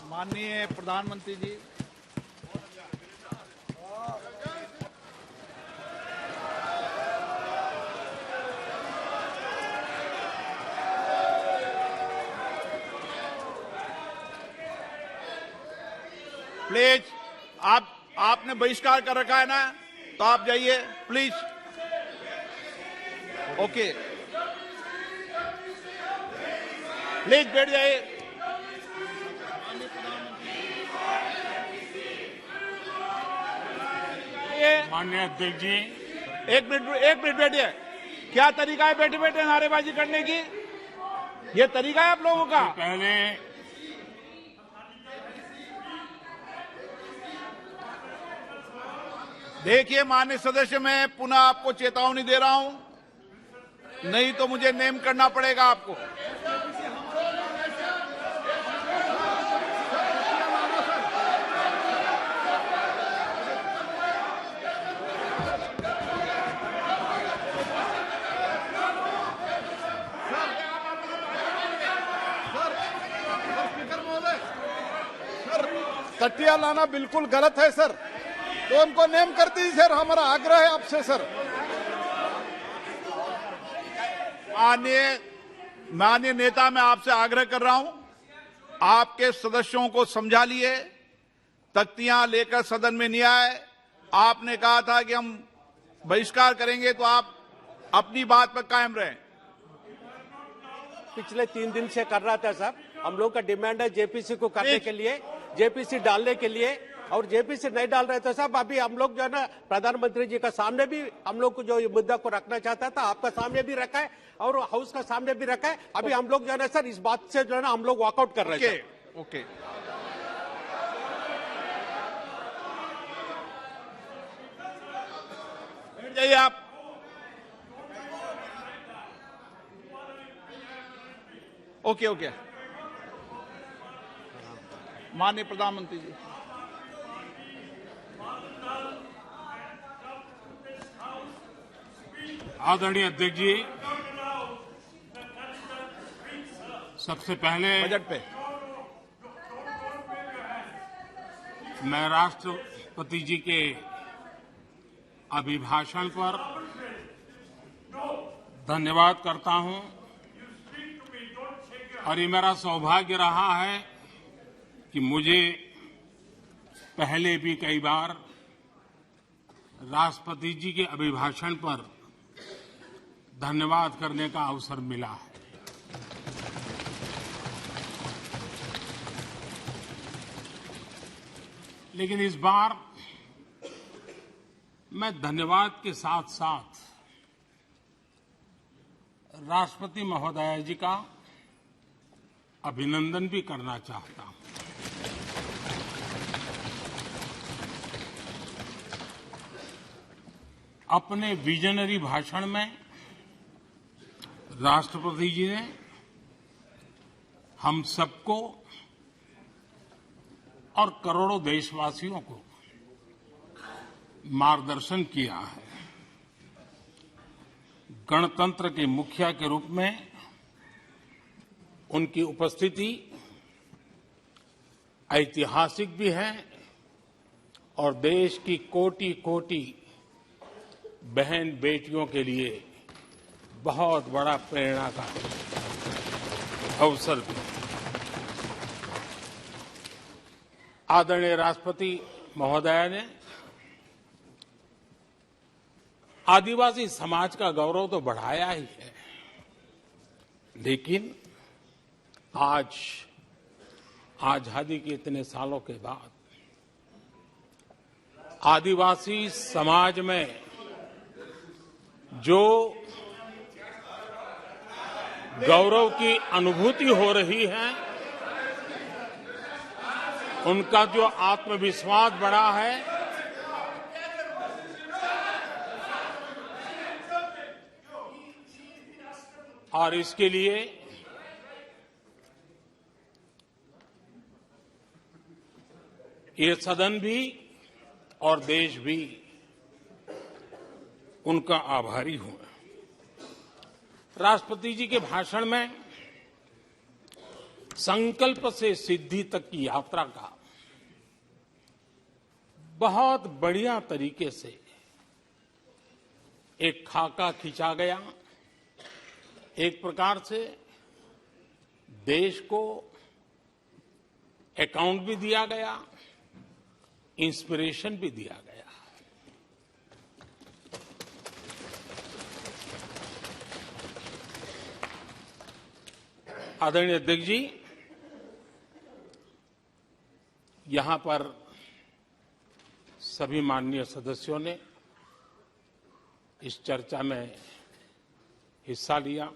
माननीय प्रधानमंत्री जी, प्लीज आपने बहिष्कार कर रखा है ना, तो आप जाइए प्लीज। ओके, प्लीज बैठ जाइए। माननीय अध्यक्ष जी, एक मिनट बैठिए। क्या तरीका है बैठे बैठे नारेबाजी करने की? ये तरीका है आप लोगों का? पहले देखिए माननीय सदस्य, मैं पुनः आपको चेतावनी दे रहा हूं, नहीं तो मुझे नेम करना पड़ेगा आपको। तटिया लाना बिल्कुल गलत है सर, तो उनको नेम कर दीजिए सर, हमारा आग्रह है आपसे सर। माननीय नेता, मैं आपसे आग्रह कर रहा हूं, आपके सदस्यों को समझा लिए, तख्तियां लेकर सदन में नहीं आए। आपने कहा था कि हम बहिष्कार करेंगे, तो आप अपनी बात पर कायम रहें। पिछले 3 दिन से कर रहा था साहब, हम लोग का डिमांड है जेपीसी को करने के लिए, जेपीसी डालने के लिए, और जेपीसी नहीं डाल रहे थे साहब। अभी हम लोग जो है ना प्रधानमंत्री जी का सामने भी हम लोग को जो ये मुद्दा को रखना चाहता था, आपका सामने भी रखा है और हाउस का सामने भी रखा है। अभी हम लोग जो है ना सर इस बात से जो है ना हम लोग वॉकआउट कर रहे हैं। ओके, बैठ जाइए आप। ओके, माननीय प्रधानमंत्री जी। आदरणीय अध्यक्ष जी, सबसे पहले बजट पे मैं राष्ट्रपति जी के अभिभाषण पर धन्यवाद करता हूं, और ये मेरा सौभाग्य रहा है कि मुझे पहले भी कई बार राष्ट्रपति जी के अभिभाषण पर धन्यवाद करने का अवसर मिला है। लेकिन इस बार मैं धन्यवाद के साथ साथ राष्ट्रपति महोदया जी का अभिनंदन भी करना चाहता हूं। अपने विजनरी भाषण में राष्ट्रपति जी ने हम सबको और करोड़ों देशवासियों को मार्गदर्शन किया है। गणतंत्र के मुखिया के रूप में उनकी उपस्थिति ऐतिहासिक भी है और देश की कोटि कोटि बहन बेटियों के लिए बहुत बड़ा प्रेरणा का अवसर भी। आदरणीय राष्ट्रपति महोदया ने आदिवासी समाज का गौरव तो बढ़ाया ही है, लेकिन आज आजादी के इतने सालों के बाद आदिवासी समाज में जो गौरव की अनुभूति हो रही है, उनका जो आत्मविश्वास बढ़ा है, और इसके लिए ये सदन भी और देश भी उनका आभारी हूं। राष्ट्रपति जी के भाषण में संकल्प से सिद्धि तक की यात्रा का बहुत बढ़िया तरीके से एक खाका खींचा गया। एक प्रकार से देश को अकाउंट भी दिया गया, इंस्पिरेशन भी दिया गया। आदरणीय अध्यक्ष जी, यहां पर सभी माननीय सदस्यों ने इस चर्चा में हिस्सा लिया।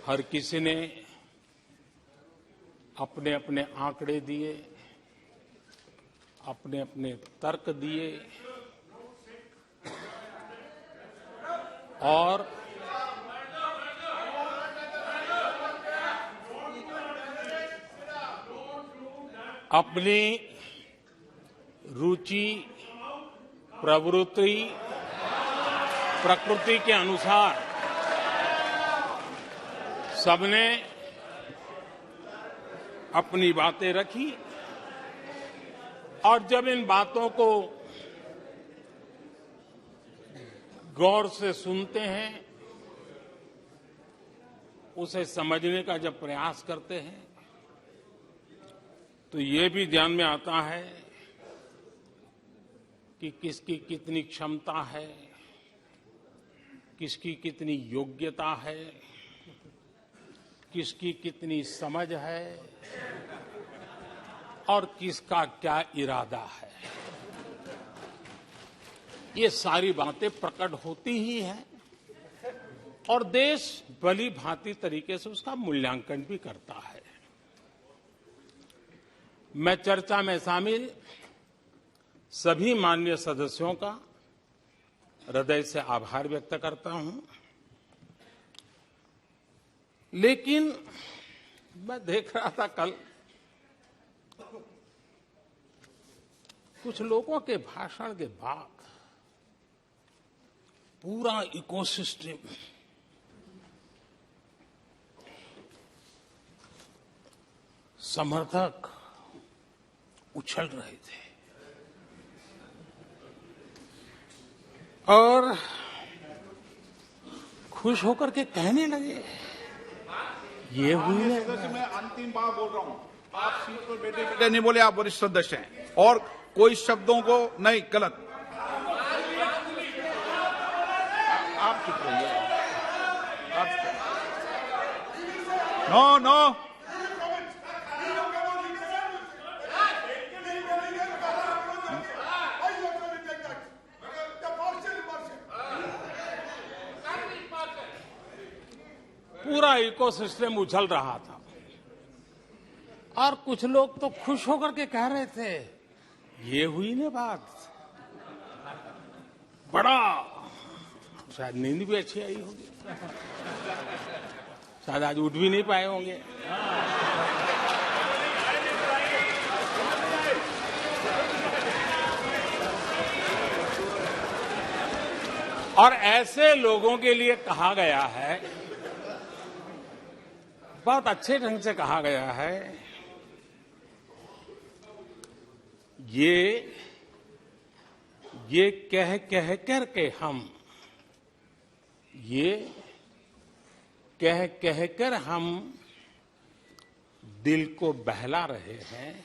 हर किसी ने अपने अपने आंकड़े दिए, अपने अपने तर्क दिए और अपनी रुचि, प्रवृत्ति, प्रकृति के अनुसार सबने अपनी बातें रखी और जब इन बातों को गौर से सुनते हैं, उसे समझने का जब प्रयास करते हैं, तो ये भी ध्यान में आता है कि किसकी कितनी क्षमता है, किसकी कितनी योग्यता है, किसकी कितनी समझ है और किसका क्या इरादा है। ये सारी बातें प्रकट होती ही हैं और देश भली भांति तरीके से उसका मूल्यांकन भी करता है। मैं चर्चा में शामिल सभी माननीय सदस्यों का हृदय से आभार व्यक्त करता हूं, लेकिन मैं देख रहा था कल कुछ लोगों के भाषण के बाद पूरा इकोसिस्टम समर्थक उछल रहे थे और खुश होकर के कहने लगे, ये हुई है। मैं अंतिम बार बोल रहा हूं, आप सीट पर बैठे बैठे नहीं बोले, आप वरिष्ठ सदस्य हैं और कोई शब्दों को नहीं गलत। आप चुप रहिए। नो पूरा इकोसिस्टम उछल रहा था और कुछ लोग तो खुश होकर के कह रहे थे, ये हुई ना बात, बड़ा शायद नींद भी अच्छी आई होगी, शायद आज उठ भी नहीं पाए होंगे। और ऐसे लोगों के लिए कहा गया है, बहुत अच्छे ढंग से कहा गया है, ये कह करके हम, ये कह कर हम दिल को बहला रहे हैं,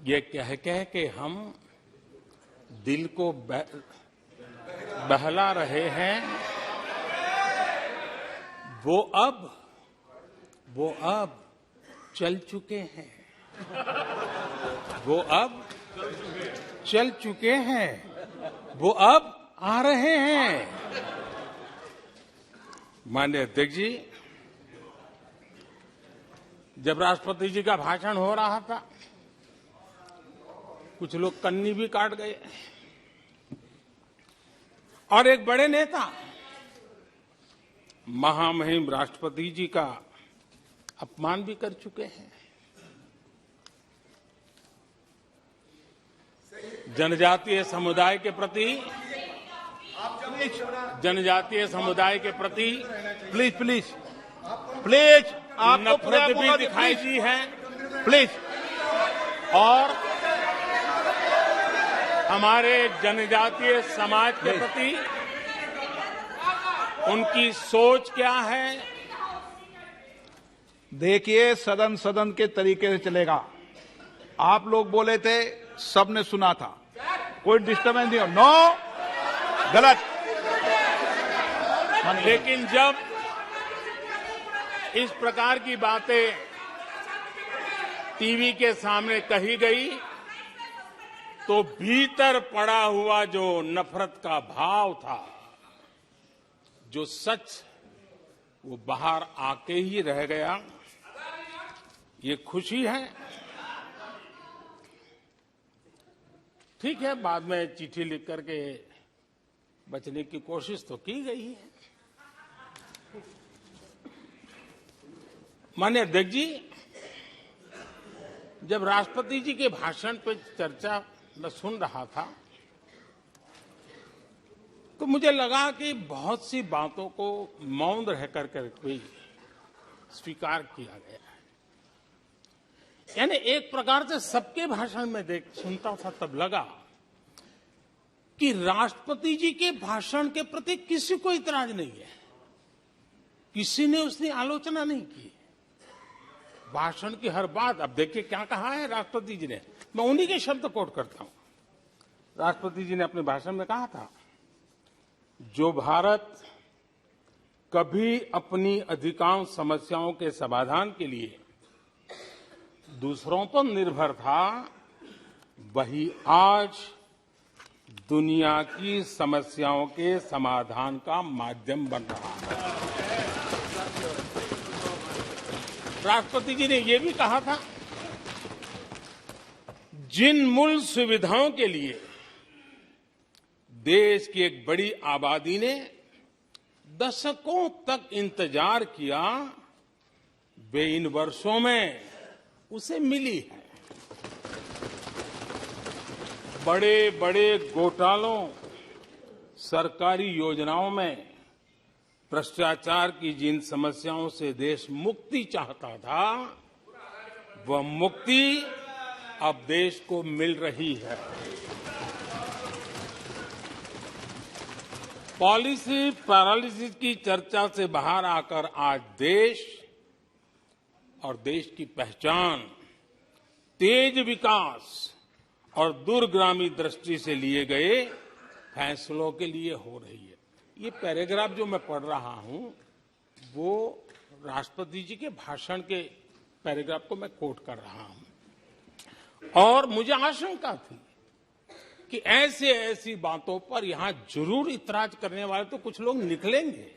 ये कह के हम दिल को बहला रहे हैं। वो अब चल चुके हैं, वो अब चल चुके हैं, वो अब आ रहे हैं। माननीय अध्यक्ष जी, जब राष्ट्रपति जी का भाषण हो रहा था, कुछ लोग कन्नी भी काट गए और एक बड़े नेता महामहिम राष्ट्रपति जी का अपमान भी कर चुके हैं। जनजातीय समुदाय के प्रति प्लीज प्लीज आपको पूरा नफरत भी मौका दिखाई प्लीज दी है प्लीज और हमारे जनजातीय समाज के प्रति उनकी सोच क्या है। देखिए, सदन सदन के तरीके से चलेगा। आप लोग बोले थे, सबने सुना था, कोई डिस्टर्बेंस नहीं हो। नो, गलत। लेकिन जब इस प्रकार की बातें टीवी के सामने कही गई तो भीतर पड़ा हुआ जो नफरत का भाव था, जो सच, वो बाहर आके ही रह गया। ये खुशी है। ठीक है, बाद में चिट्ठी लिख करके बचने की कोशिश तो की गई है। माननीय अध्यक्ष जी, जब राष्ट्रपति जी के भाषण पर चर्चा मैं सुन रहा था तो मुझे लगा कि बहुत सी बातों को मौन रह करके भी स्वीकार किया गया है। यानी एक प्रकार से सबके भाषण में सुनता था तब लगा कि राष्ट्रपति जी के भाषण के प्रति किसी को इतराज नहीं है, किसी ने उसकी आलोचना नहीं की। भाषण की हर बात, अब देखिए क्या कहा है राष्ट्रपति जी ने, मैं उन्हीं के शब्द कोट करता हूं। राष्ट्रपति जी ने अपने भाषण में कहा था, जो भारत कभी अपनी अधिकांश समस्याओं के समाधान के लिए दूसरों पर निर्भर था, वही आज दुनिया की समस्याओं के समाधान का माध्यम बन रहा है। राष्ट्रपति जी ने यह भी कहा था, जिन मूल सुविधाओं के लिए देश की एक बड़ी आबादी ने दशकों तक इंतजार किया, वे इन वर्षों में उसे मिली है। बड़े बड़े घोटालों, सरकारी योजनाओं में भ्रष्टाचार की जिन समस्याओं से देश मुक्ति चाहता था, वह मुक्ति अब देश को मिल रही है। पॉलिसी पैरालिसिस की चर्चा से बाहर आकर आज देश और देश की पहचान तेज विकास और दूरगामी दृष्टि से लिए गए फैसलों के लिए हो रही है। ये पैराग्राफ जो मैं पढ़ रहा हूं, वो राष्ट्रपति जी के भाषण के पैराग्राफ को मैं कोट कर रहा हूं। और मुझे आशंका थी कि ऐसी बातों पर यहां जरूर इतराज करने वाले तो कुछ लोग निकलेंगे,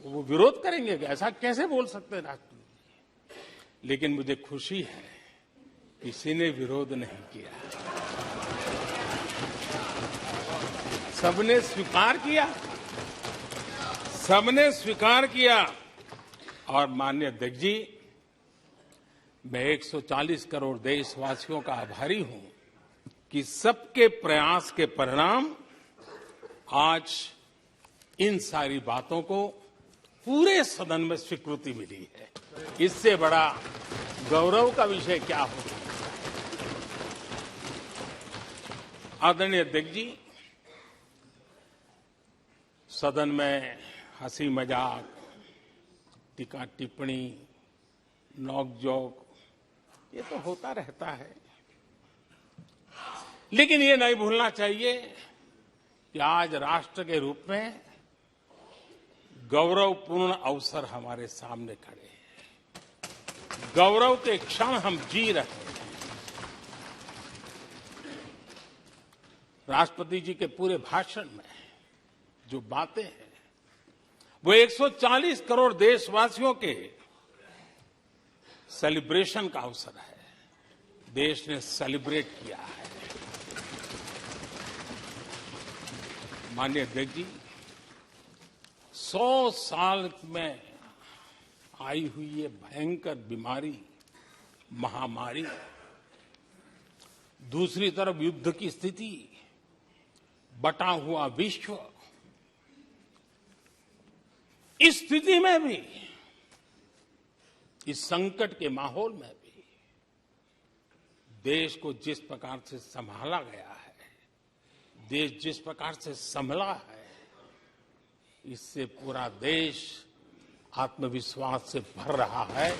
वो विरोध करेंगे कि ऐसा कैसे बोल सकते हैं राष्ट्रपति जी। लेकिन मुझे खुशी है, किसी ने विरोध नहीं किया, सबने स्वीकार किया, सबने स्वीकार किया। और माननीय अध्यक्ष जी, मैं 140 करोड़ देशवासियों का आभारी हूं कि सबके प्रयास के परिणाम आज इन सारी बातों को पूरे सदन में स्वीकृति मिली है। इससे बड़ा गौरव का विषय क्या हो। आदरणीय अध्यक्ष जी, सदन में हंसी मजाक, टीका टिप्पणी, नोक-झोंक, ये तो होता रहता है। लेकिन ये नहीं भूलना चाहिए कि आज राष्ट्र के रूप में गौरवपूर्ण अवसर हमारे सामने खड़े हैं। गौरव के क्षण हम जी रहे हैं। राष्ट्रपति जी के पूरे भाषण में जो बातें हैं, वो 140 करोड़ देशवासियों के सेलिब्रेशन का अवसर है। देश ने सेलिब्रेट किया है। माननीय अध्यक्ष जी, 100 साल में आई हुई ये भयंकर बीमारी, महामारी, दूसरी तरफ युद्ध की स्थिति, बटा हुआ विश्व, इस स्थिति में भी, इस संकट के माहौल में भी देश को जिस प्रकार से संभाला गया है, देश जिस प्रकार से संभला है, इससे पूरा देश आत्मविश्वास से भर रहा है,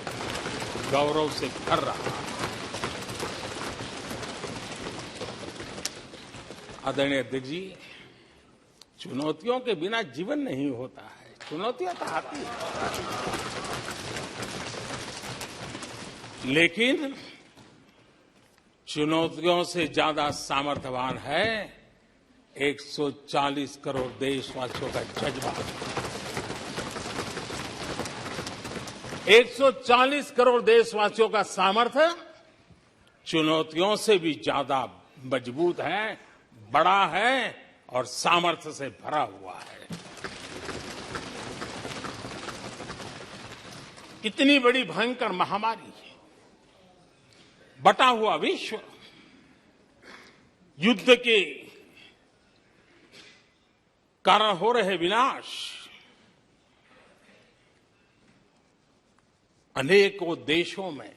गौरव से भर रहा है। आदरणीय अध्यक्ष जी, चुनौतियों के बिना जीवन नहीं होता है। चुनौतियां तो आती हैं, लेकिन चुनौतियों से ज्यादा सामर्थ्यवान है 140 करोड़ देशवासियों का जज्बा। 140 करोड़ देशवासियों का सामर्थ्य चुनौतियों से भी ज्यादा मजबूत है, बड़ा है और सामर्थ्य से भरा हुआ है। इतनी बड़ी भयंकर महामारी, बटा हुआ विश्व, युद्ध के कारण हो रहे विनाश, अनेकों देशों में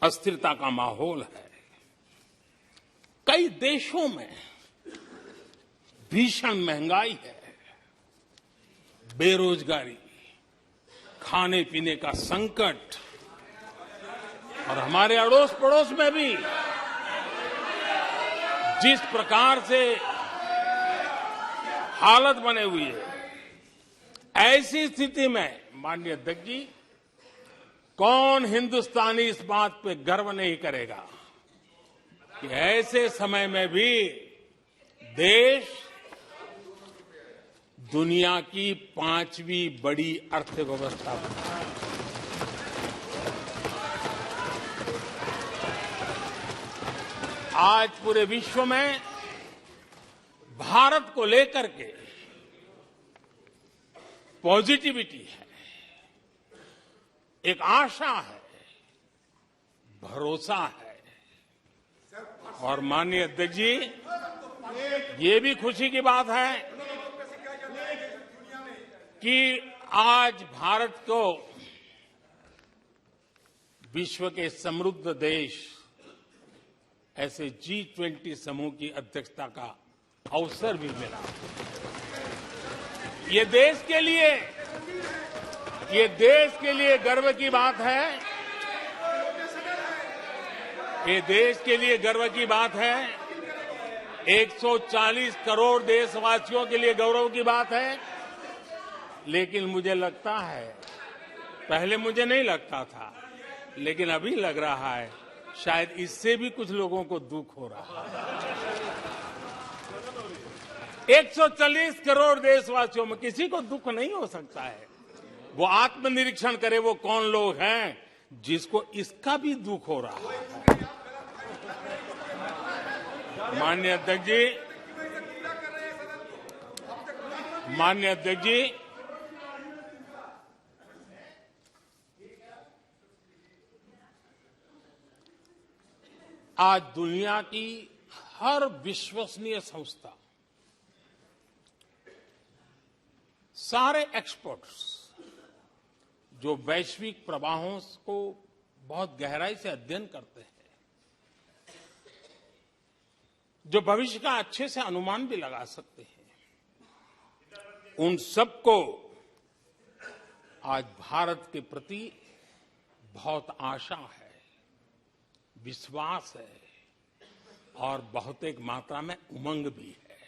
अस्थिरता का माहौल है। कई देशों में भीषण महंगाई है, बेरोजगारी, खाने पीने का संकट, और हमारे अड़ोस पड़ोस में भी जिस प्रकार से हालत बने हुई है, ऐसी स्थिति में माननीय अध्यक्ष जी, कौन हिंदुस्तानी इस बात पे गर्व नहीं करेगा कि ऐसे समय में भी देश दुनिया की 5वीं बड़ी अर्थव्यवस्था बना है। आज पूरे विश्व में भारत को लेकर के पॉजिटिविटी है, एक आशा है, भरोसा है। और माननीय अध्यक्ष जी, ये भी खुशी की बात है कि आज भारत को विश्व के समृद्ध देश ऐसे G20 समूह की अध्यक्षता का अवसर भी मिला। ये देश के लिए गर्व की बात है। ये देश के लिए गर्व की बात है। 140 करोड़ देशवासियों के लिए गौरव की बात है। लेकिन मुझे लगता है, पहले मुझे नहीं लगता था, लेकिन अभी लग रहा है शायद इससे भी कुछ लोगों को दुख हो रहा है। 140 करोड़ देशवासियों में किसी को दुख नहीं हो सकता है। वो आत्मनिरीक्षण करे, वो कौन लोग हैं जिसको इसका भी दुख हो रहा है। माननीय अध्यक्ष जी, आज दुनिया की हर विश्वसनीय संस्था, सारे एक्सपर्ट्स जो वैश्विक प्रवाहों को बहुत गहराई से अध्ययन करते हैं, जो भविष्य का अच्छे से अनुमान भी लगा सकते हैं, उन सबको आज भारत के प्रति बहुत आशा है, विश्वास है और बहुत एक मात्रा में उमंग भी है।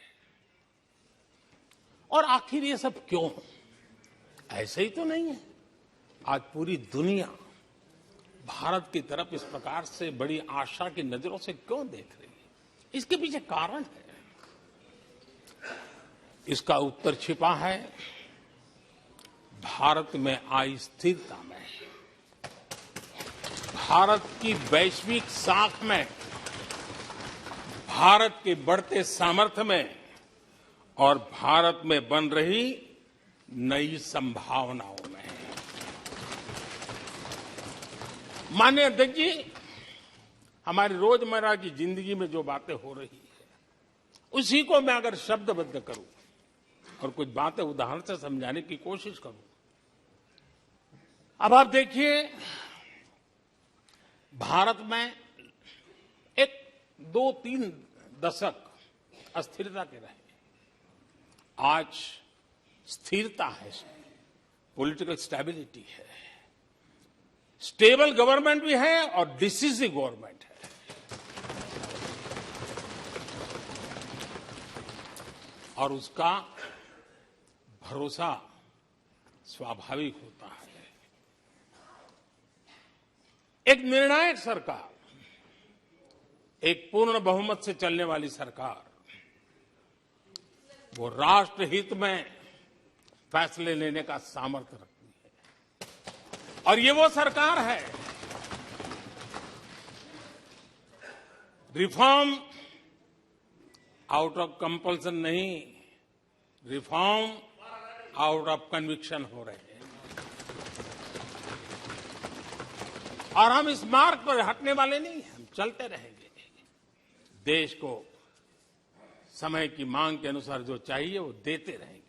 और आखिर ये सब क्यों? ऐसे ही तो नहीं है। आज पूरी दुनिया भारत की तरफ इस प्रकार से बड़ी आशा की नजरों से क्यों देख रही है? इसके पीछे कारण है। इसका उत्तर छिपा है भारत में आई स्थिरता में, भारत की वैश्विक साख में, भारत के बढ़ते सामर्थ्य में और भारत में बन रही नई संभावनाओं में। माननीय अध्यक्ष जी, हमारी रोजमर्रा की जिंदगी में जो बातें हो रही है, उसी को मैं अगर शब्दबद्ध करूं, और कुछ बातें उदाहरण से समझाने की कोशिश करूं। अब आप देखिए, भारत में एक 2-3 दशक अस्थिरता के रहे, आज स्थिरता है, पॉलिटिकल स्टेबिलिटी है, स्टेबल गवर्नमेंट भी है और डिसिसिव गवर्नमेंट है। और उसका भरोसा स्वाभाविक होता है। एक निर्णायक सरकार, एक पूर्ण बहुमत से चलने वाली सरकार, वो राष्ट्र हित में फैसले लेने का सामर्थ्य रखती है। और ये वो सरकार है, रिफॉर्म आउट ऑफ कंपल्सन नहीं, रिफॉर्म आउट ऑफ कन्विक्शन हो रहे हैं। और हम इस मार्ग पर हटने वाले नहीं, हम चलते रहेंगे। देश को समय की मांग के अनुसार जो चाहिए वो देते रहेंगे।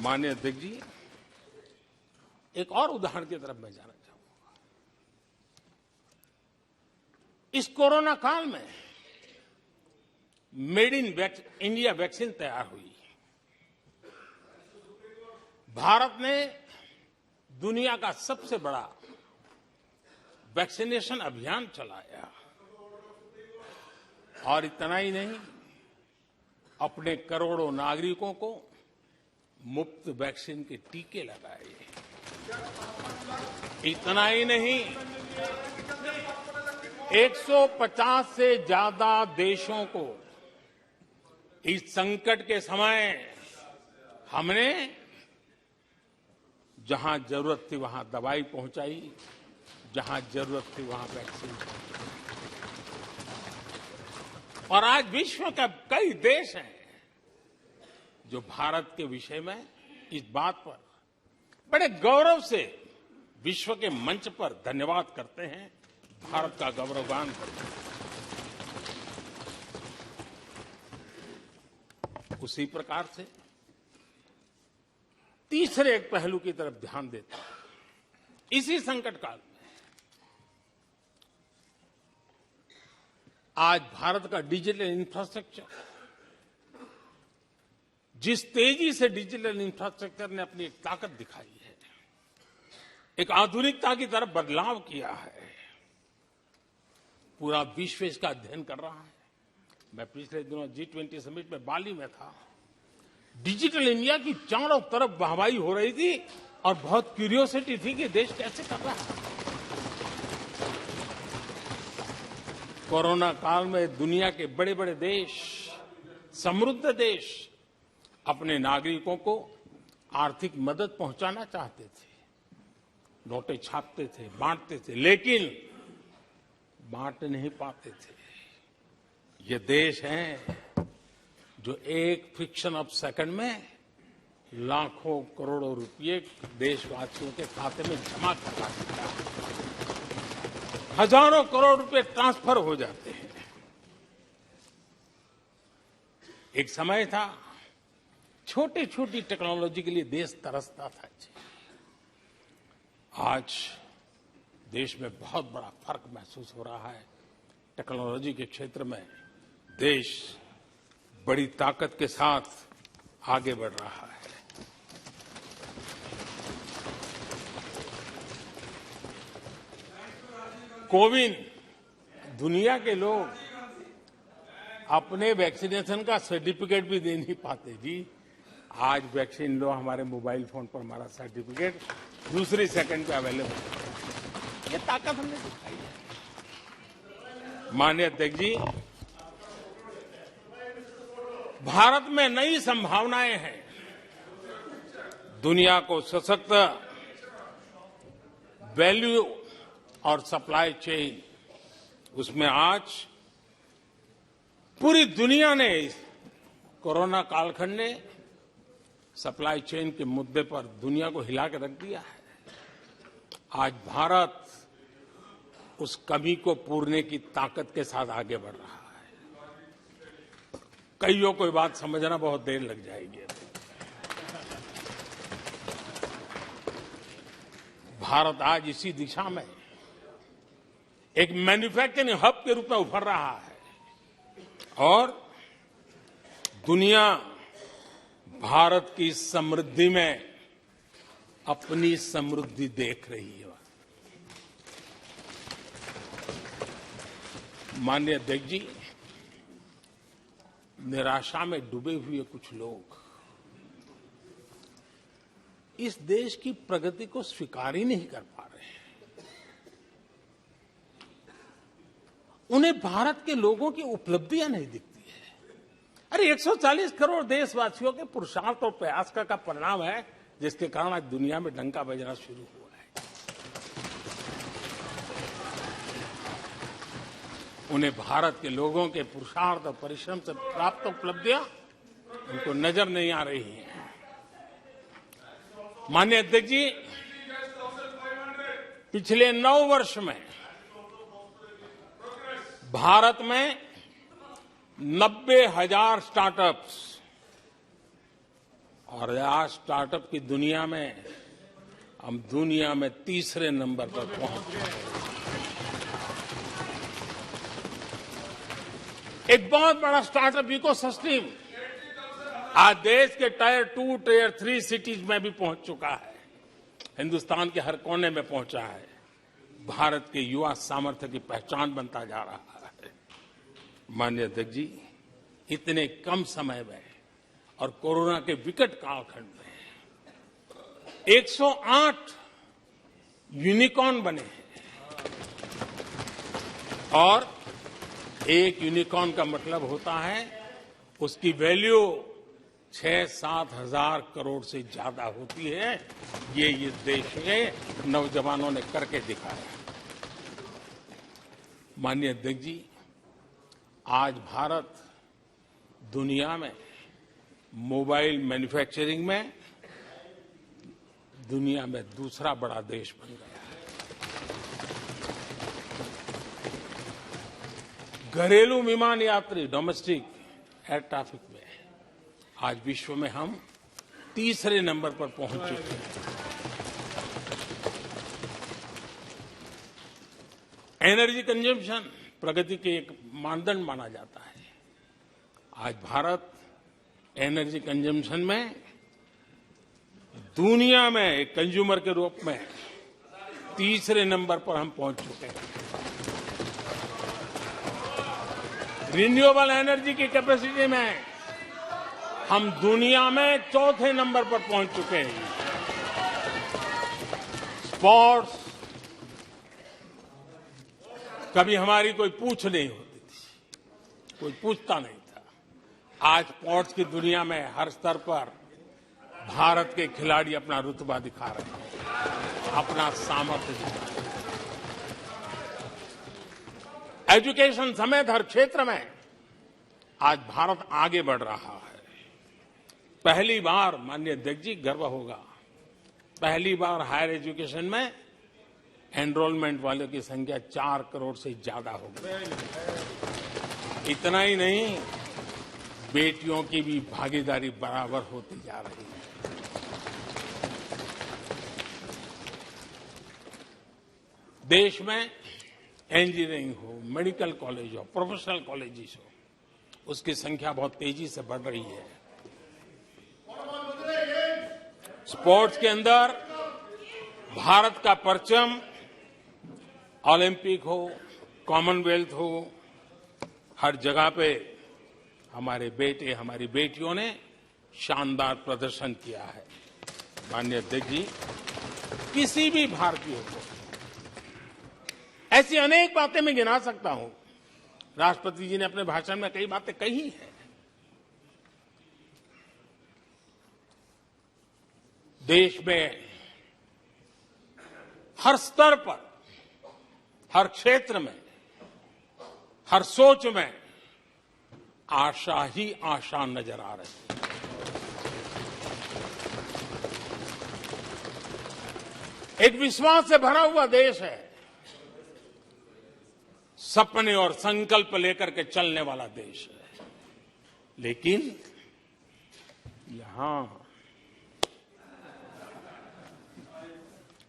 माननीय अध्यक्ष जी, एक और उदाहरण की तरफ मैं जाना चाहूंगा। इस कोरोना काल में मेड इन इंडिया वैक्सीन तैयार हुई। भारत ने दुनिया का सबसे बड़ा वैक्सीनेशन अभियान चलाया। और इतना ही नहीं, अपने करोड़ों नागरिकों को मुफ्त वैक्सीन के टीके लगाए। इतना ही नहीं, 150 से ज्यादा देशों को इस संकट के समय हमने जहां जरूरत थी वहां दवाई पहुंचाई, जहां जरूरत थी वहां वैक्सीन पहुंचाई। और आज विश्व के कई देश हैं जो भारत के विषय में इस बात पर बड़े गौरव से विश्व के मंच पर धन्यवाद करते हैं, भारत का गौरवगान करते हैं। उसी प्रकार से तीसरे एक पहलू की तरफ ध्यान देता है। इसी संकट काल में आज भारत का डिजिटल इंफ्रास्ट्रक्चर, जिस तेजी से डिजिटल इंफ्रास्ट्रक्चर ने अपनी एक ताकत दिखाई है, एक आधुनिकता की तरफ बदलाव किया है, पूरा विश्व इसका अध्ययन कर रहा है। मैं पिछले दिनों G20 समिट में बाली में था। डिजिटल इंडिया की चारों तरफ वाहवाही हो रही थी और बहुत क्यूरियोसिटी थी कि देश कैसे कर रहा है। कोरोना काल में दुनिया के बड़े बड़े देश, समृद्ध देश, अपने नागरिकों को आर्थिक मदद पहुंचाना चाहते थे, नोटें छापते थे, बांटते थे, लेकिन बांट नहीं पाते थे। ये देश हैं जो एक फ्रिक्शन ऑफ सेकंड में लाखों करोड़ों रुपए देशवासियों के खाते में जमा करवा देता है। हजारों करोड़ रुपए ट्रांसफर हो जाते हैं। एक समय था छोटी छोटी टेक्नोलॉजी के लिए देश तरसता था। आज देश में बहुत बड़ा फर्क महसूस हो रहा है। टेक्नोलॉजी के क्षेत्र में देश बड़ी ताकत के साथ आगे बढ़ रहा है। कोविन, दुनिया के लोग अपने वैक्सीनेशन का सर्टिफिकेट भी दे नहीं पाते जी। आज वैक्सीन लो, हमारे मोबाइल फोन पर हमारा सर्टिफिकेट दूसरी सेकंड पे अवेलेबल है। ये ताकत हमने दिखाई है। माननीय अध्यक्ष जी, भारत में नई संभावनाएं हैं। दुनिया को सशक्त वैल्यू और सप्लाई चेन, उसमें आज पूरी दुनिया ने कोरोना कालखंड ने सप्लाई चेन के मुद्दे पर दुनिया को हिला के रख दिया है। आज भारत उस कमी को पूरने की ताकत के साथ आगे बढ़ रहा है। कईयों को ये बात समझना बहुत देर लग जाएगी। भारत आज इसी दिशा में एक मैन्युफैक्चरिंग हब के रूप में उभर रहा है और दुनिया भारत की समृद्धि में अपनी समृद्धि देख रही है। माननीय अध्यक्ष जी, निराशा में डूबे हुए कुछ लोग इस देश की प्रगति को स्वीकार ही नहीं कर पा रहे हैं। उन्हें भारत के लोगों की उपलब्धियां नहीं दिखती है। अरे 140 करोड़ देशवासियों के पुरुषार्थ और प्रयास का परिणाम है, जिसके कारण आज दुनिया में डंका बजना शुरू हुआ है। उन्हें भारत के लोगों के पुरुषार्थ और परिश्रम से प्राप्त उपलब्धियां उनको नजर नहीं आ रही हैं। माननीय अध्यक्ष जी, पिछले 9 वर्ष में भारत में 90,000 स्टार्टअप्स और आज स्टार्टअप की दुनिया में हम दुनिया में तीसरे नंबर पर पहुंच गए। एक बहुत बड़ा स्टार्टअप इकोसिस्टम आज देश के टायर 2, टायर 3 सिटीज में भी पहुंच चुका है। हिंदुस्तान के हर कोने में पहुंचा है। भारत के युवा सामर्थ्य की पहचान बनता जा रहा है। माननीय अध्यक्ष जी, इतने कम समय में और कोरोना के विकट कालखंड में 108 यूनिकॉर्न बने हैं और एक यूनिकॉर्न का मतलब होता है उसकी वैल्यू 6-7 हजार करोड़ से ज्यादा होती है। ये देश के नौजवानों ने करके दिखाया। माननीय अध्यक्ष जी, आज भारत दुनिया में मोबाइल मैन्युफैक्चरिंग में दुनिया में दूसरा बड़ा देश बन गया है। घरेलू विमान यात्री डोमेस्टिक एयर ट्रैफिक में आज विश्व में हम तीसरे नंबर पर पहुंच चुके हैं। एनर्जी कंजम्पशन प्रगति के एक मानदंड माना जाता है। आज भारत एनर्जी कंजम्पशन में दुनिया में एक कंज्यूमर के रूप में तीसरे नंबर पर हम पहुंच चुके हैं। रिन्यूएबल एनर्जी की कैपेसिटी में हम दुनिया में चौथे नंबर पर पहुंच चुके हैं। स्पोर्ट्स कभी हमारी कोई पूछ नहीं होती थी, कोई पूछता नहीं था। आज स्पोर्ट्स की दुनिया में हर स्तर पर भारत के खिलाड़ी अपना रुतबा दिखा रहे हैं, अपना सामर्थ्य दिखा रहे हैं। एजुकेशन समेत हर क्षेत्र में आज भारत आगे बढ़ रहा है। पहली बार, माननीय अध्यक्ष जी, गर्व होगा, पहली बार हायर एजुकेशन में एनरोलमेंट वालों की संख्या 4 करोड़ से ज्यादा हो गई। इतना ही नहीं, बेटियों की भी भागीदारी बराबर होती जा रही है। देश में इंजीनियरिंग हो, मेडिकल कॉलेज हो, प्रोफेशनल कॉलेजेस हो, उसकी संख्या बहुत तेजी से बढ़ रही है। स्पोर्ट्स के अंदर भारत का परचम ओलंपिक हो, कॉमनवेल्थ हो, हर जगह पे हमारे बेटे, हमारी बेटियों ने शानदार प्रदर्शन किया है। माननीय अध्यक्ष जी, किसी भी भारतीय को ऐसी अनेक बातें मैं गिना सकता हूं। राष्ट्रपति जी ने अपने भाषण में कई बातें कही हैं। देश में हर स्तर पर, हर क्षेत्र में, हर सोच में आशा ही आशा नजर आ रही है। एक विश्वास से भरा हुआ देश है, सपने और संकल्प लेकर के चलने वाला देश है। लेकिन यहां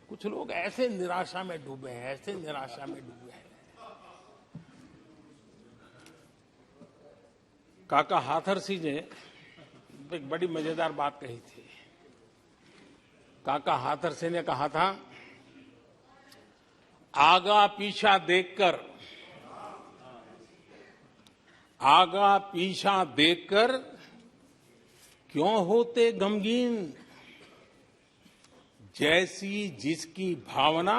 कुछ लोग ऐसे निराशा में डूबे हैं, ऐसे निराशा में डूबे हैं। काका हाथरसी ने एक बड़ी मजेदार बात कही थी। काका हाथरसी ने कहा था, आगा पीछा देखकर क्यों होते गमगीन, जैसी जिसकी भावना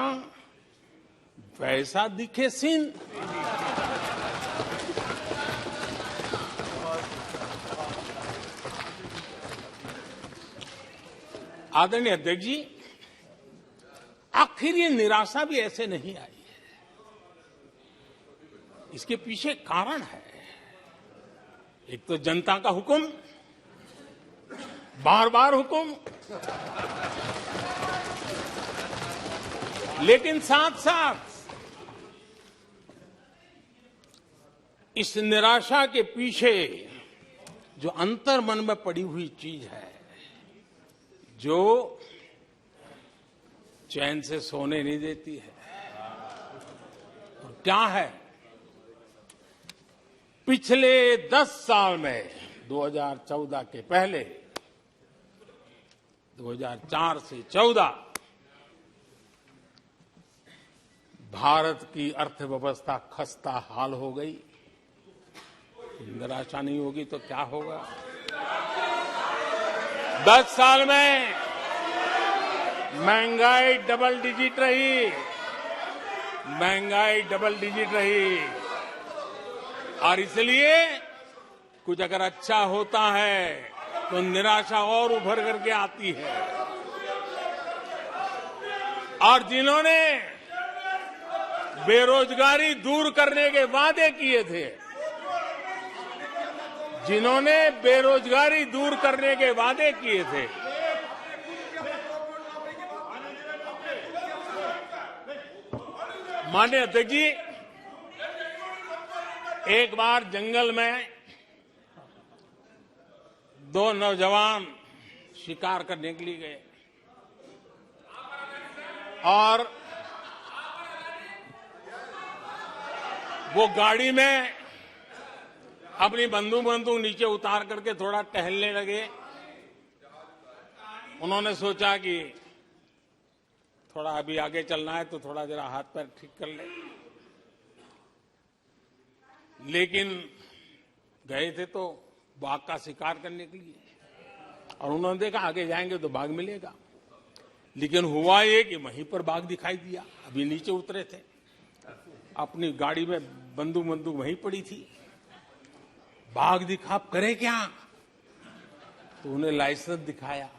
वैसा दिखे सीन। आदरणीय अध्यक्ष जी, आखिर ये निराशा भी ऐसे नहीं आई है। इसके पीछे कारण है। एक तो जनता का हुक्म, बार बार हुक्म, लेकिन साथ साथ इस निराशा के पीछे जो अंतर मन में पड़ी हुई चीज है, जो चैन से सोने नहीं देती है, और क्या है? पिछले 10 साल में 2014 के पहले 2004 से 14 भारत की अर्थव्यवस्था खस्ता हाल हो गई। निराशा नहीं होगी तो क्या होगा? 10 साल में महंगाई डबल डिजिट रही, और इसलिए कुछ अगर अच्छा होता है तो निराशा और उभर करके आती है। और जिन्होंने बेरोजगारी दूर करने के वादे किए थे, माननीय अध्यक्ष जी, एक बार जंगल में 2 नौजवान शिकार करने के लिए गए और वो गाड़ी में अपनी बंदूक नीचे उतार करके थोड़ा टहलने लगे। उन्होंने सोचा कि थोड़ा अभी आगे चलना है तो थोड़ा जरा हाथ पैर ठीक कर ले, लेकिन गए थे तो बाघ का शिकार करने के लिए, और उन्होंने देखा आगे जाएंगे तो बाघ मिलेगा। लेकिन हुआ ये कि वहीं पर बाघ दिखाई दिया। अभी नीचे उतरे थे, अपनी गाड़ी में बंदूक वहीं पड़ी थी। बाघ दिखा, अब करे क्या? तो उन्हें लाइसेंस दिखाया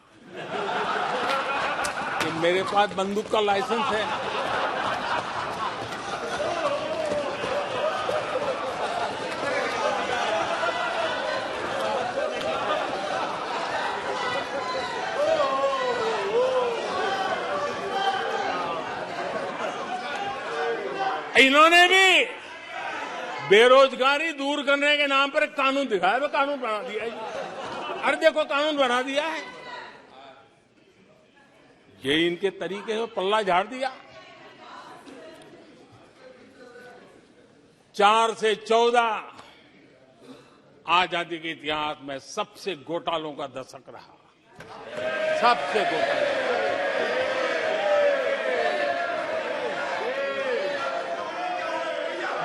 कि मेरे पास बंदूक का लाइसेंस है। इन्होंने भी बेरोजगारी दूर करने के नाम पर एक कानून दिखाया, वो कानून बना दिया है। अरे देखो, कानून बना दिया है। ये इनके तरीके हैं, पल्ला झाड़ दिया। 4 से 14 आजादी के इतिहास में सबसे घोटालों का दशक रहा, सबसे घोटाला।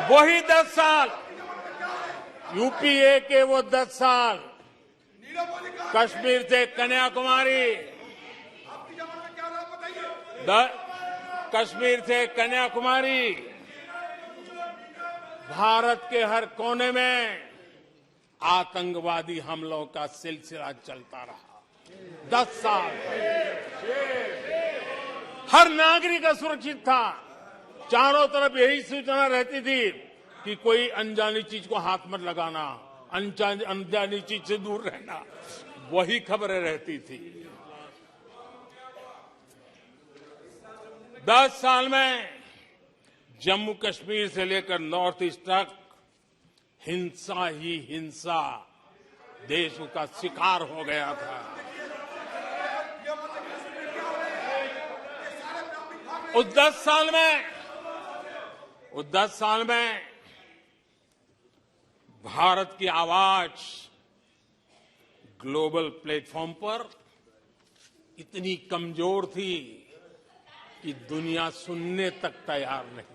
वही 10 साल, यूपीए के वो 10 साल, कश्मीर से कन्याकुमारी, भारत के हर कोने में आतंकवादी हमलों का सिलसिला चलता रहा। 10 साल हर नागरिक असुरक्षित था। चारों तरफ यही सूचना रहती थी कि कोई अनजानी चीज को हाथ मत लगाना, अनजानी चीज से दूर रहना, वही खबरें रहती थी। 10 साल में जम्मू कश्मीर से लेकर नॉर्थ ईस्ट तक हिंसा ही हिंसा, देश उसका शिकार हो गया था। उस 10 साल में भारत की आवाज ग्लोबल प्लेटफॉर्म पर इतनी कमजोर थी कि दुनिया सुनने तक तैयार नहीं।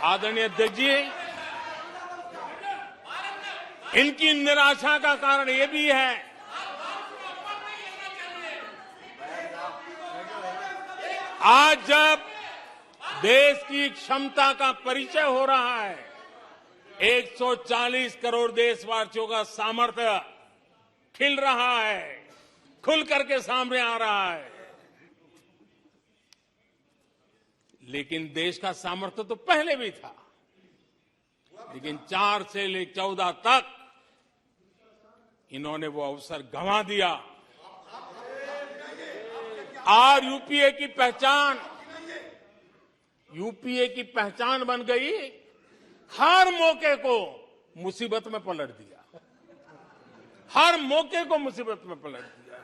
आदरणीय अध्यक्ष जी, इनकी निराशा का कारण ये भी है आज जब देश की क्षमता का परिचय हो रहा है, 140 करोड़ देशवासियों का सामर्थ्य खिल रहा है, खुल करके सामने आ रहा है। लेकिन देश का सामर्थ्य तो पहले भी था, लेकिन 4 से लेकर 14 तक इन्होंने वो अवसर गंवा दिया। आज यूपीए की पहचान बन गई, हर मौके को मुसीबत में पलट दिया, हर मौके को मुसीबत में पलट दिया।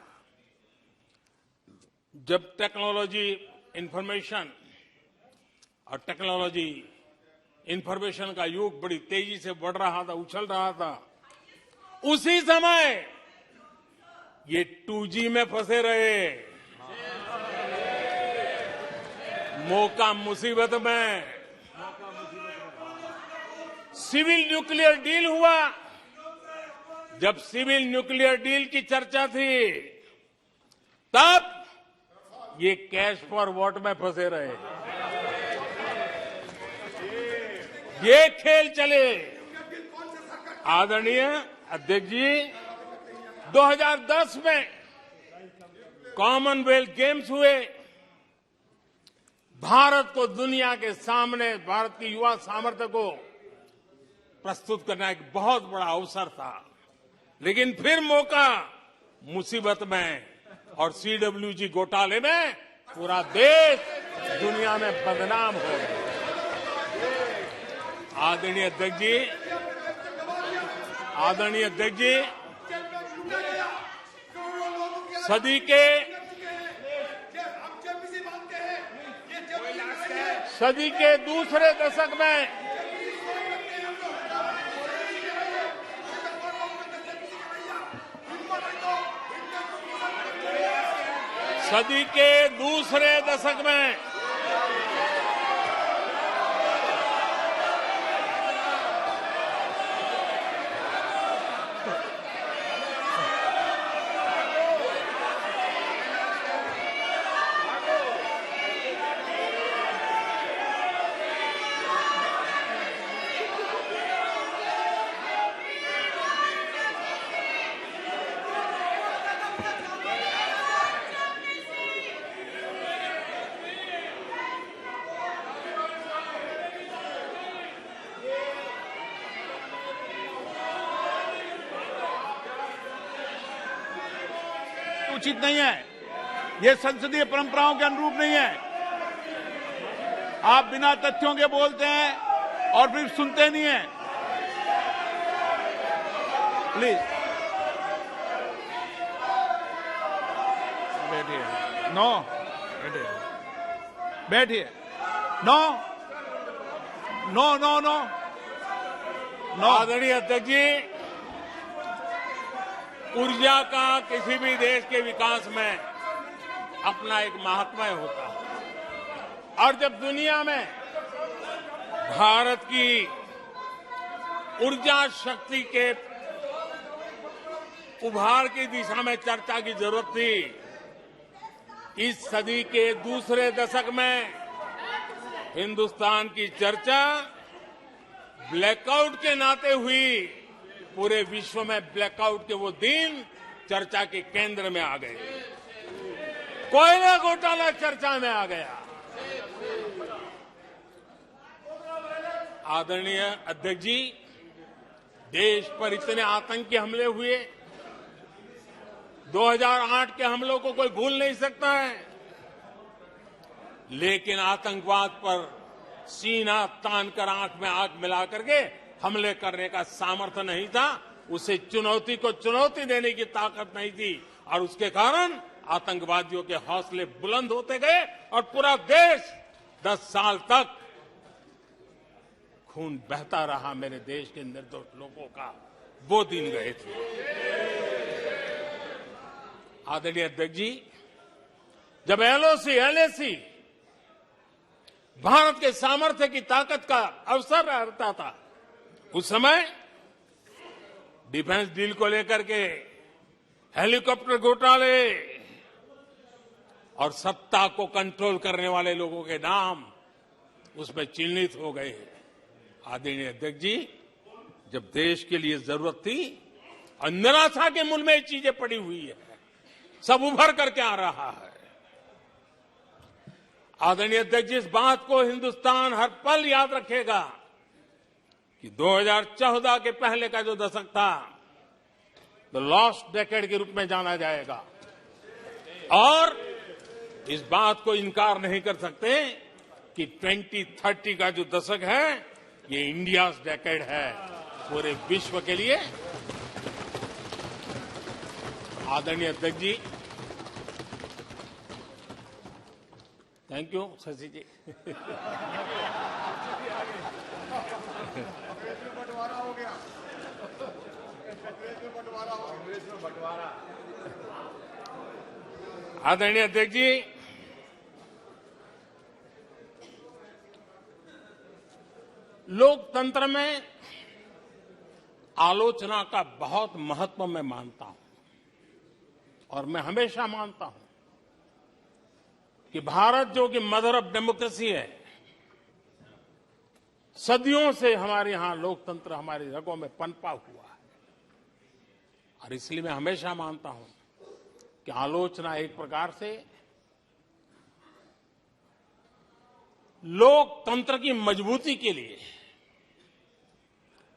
जब टेक्नोलॉजी इंफॉर्मेशन का युग बड़ी तेजी से बढ़ रहा था, उछल रहा था, उसी समय ये 2G में फंसे रहे, मौका मुसीबत में। सिविल न्यूक्लियर डील हुआ, जब सिविल न्यूक्लियर डील की चर्चा थी, तब ये कैश फॉर वॉट में फंसे रहे। ये खेल चले। आदरणीय अध्यक्ष जी, 2010 में कॉमनवेल्थ गेम्स हुए। भारत को दुनिया के सामने भारत की युवा सामर्थ्य को प्रस्तुत करना एक बहुत बड़ा अवसर था, लेकिन फिर मौका मुसीबत में, और CWG घोटाले में पूरा देश दुनिया में बदनाम हो गया। आदरणीय अध्यक्ष जी, सदी के दूसरे दशक में उचित नहीं है, ये संसदीय परंपराओं के अनुरूप नहीं है। आप बिना तथ्यों के बोलते हैं और फिर सुनते नहीं हैं। प्लीज बैठिए। नो, बैठिए। No no no no no. आदरणीय अध्यक्ष जी, ऊर्जा का किसी भी देश के विकास में अपना एक महात्म्य होता है, और जब दुनिया में भारत की ऊर्जा शक्ति के उभार की दिशा में चर्चा की जरूरत थी, इस सदी के दूसरे दशक में हिंदुस्तान की चर्चा ब्लैकआउट के नाते हुई। पूरे विश्व में ब्लैकआउट के वो दिन चर्चा के केंद्र में आ गए। कोयला घोटाला चर्चा में आ गया। आदरणीय अध्यक्ष जी, देश पर इतने आतंकी हमले हुए, 2008 के हमलों को कोई भूल नहीं सकता है, लेकिन आतंकवाद पर सीना तान कर आंख में आंख मिला करके हमले करने का सामर्थ्य नहीं था, उसे चुनौती को चुनौती देने की ताकत नहीं थी, और उसके कारण आतंकवादियों के हौसले बुलंद होते गए और पूरा देश 10 साल तक खून बहता रहा मेरे देश के निर्दोष लोगों का। वो दिन गए थे। आदरणीय अध्यक्ष जी, जब एलओसी एलएसी भारत के सामर्थ्य की ताकत का अवसर रहता था, उस समय डिफेंस डील को लेकर के हेलीकॉप्टर घोटाले और सत्ता को कंट्रोल करने वाले लोगों के नाम उसमें चिन्हित हो गए। आदरणीय अध्यक्ष जी, जब देश के लिए जरूरत थी और निराशा के मूल में ये चीजें पड़ी हुई है, सब उभर करके आ रहा है। आदरणीय अध्यक्ष जी, इस बात को हिंदुस्तान हर पल याद रखेगा कि 2014 के पहले का जो दशक था, द लॉस्ट डेकेड के रूप में जाना जाएगा, और इस बात को इनकार नहीं कर सकते कि 2030 का जो दशक है, ये इंडिया डेकेड है पूरे विश्व के लिए। आदरणीय अध्यक्ष जी, थैंक यू शशि जी। आदरणीय अध्यक्ष जी, लोकतंत्र में आलोचना का बहुत महत्व मैं मानता हूं, और मैं हमेशा मानता हूं कि भारत जो कि मदर ऑफ डेमोक्रेसी है, सदियों से हमारे यहां लोकतंत्र हमारी रगों में पनपा हुआ है, और इसलिए मैं हमेशा मानता हूं कि आलोचना एक प्रकार से लोकतंत्र की मजबूती के लिए,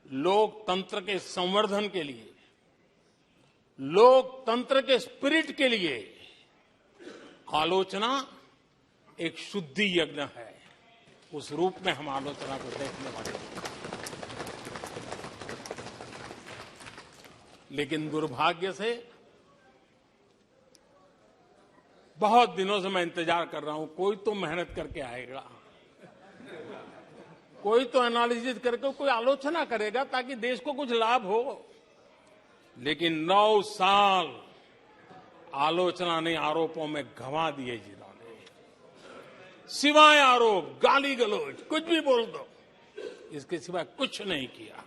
लोकतंत्र के संवर्धन के लिए, लोकतंत्र के स्पिरिट के लिए आलोचना एक शुद्धि यज्ञ है। उस रूप में हम आलोचना को देखने वाले हैं। लेकिन दुर्भाग्य से बहुत दिनों से मैं इंतजार कर रहा हूं, कोई तो मेहनत करके आएगा, कोई तो एनालिसिस करके कोई आलोचना करेगा ताकि देश को कुछ लाभ हो। लेकिन 9 साल आलोचना ने आरोपों में गंवा दिए जिन्होंने, सिवाय आरोप, गाली गलौज, कुछ भी बोल दो, इसके सिवाय कुछ नहीं किया।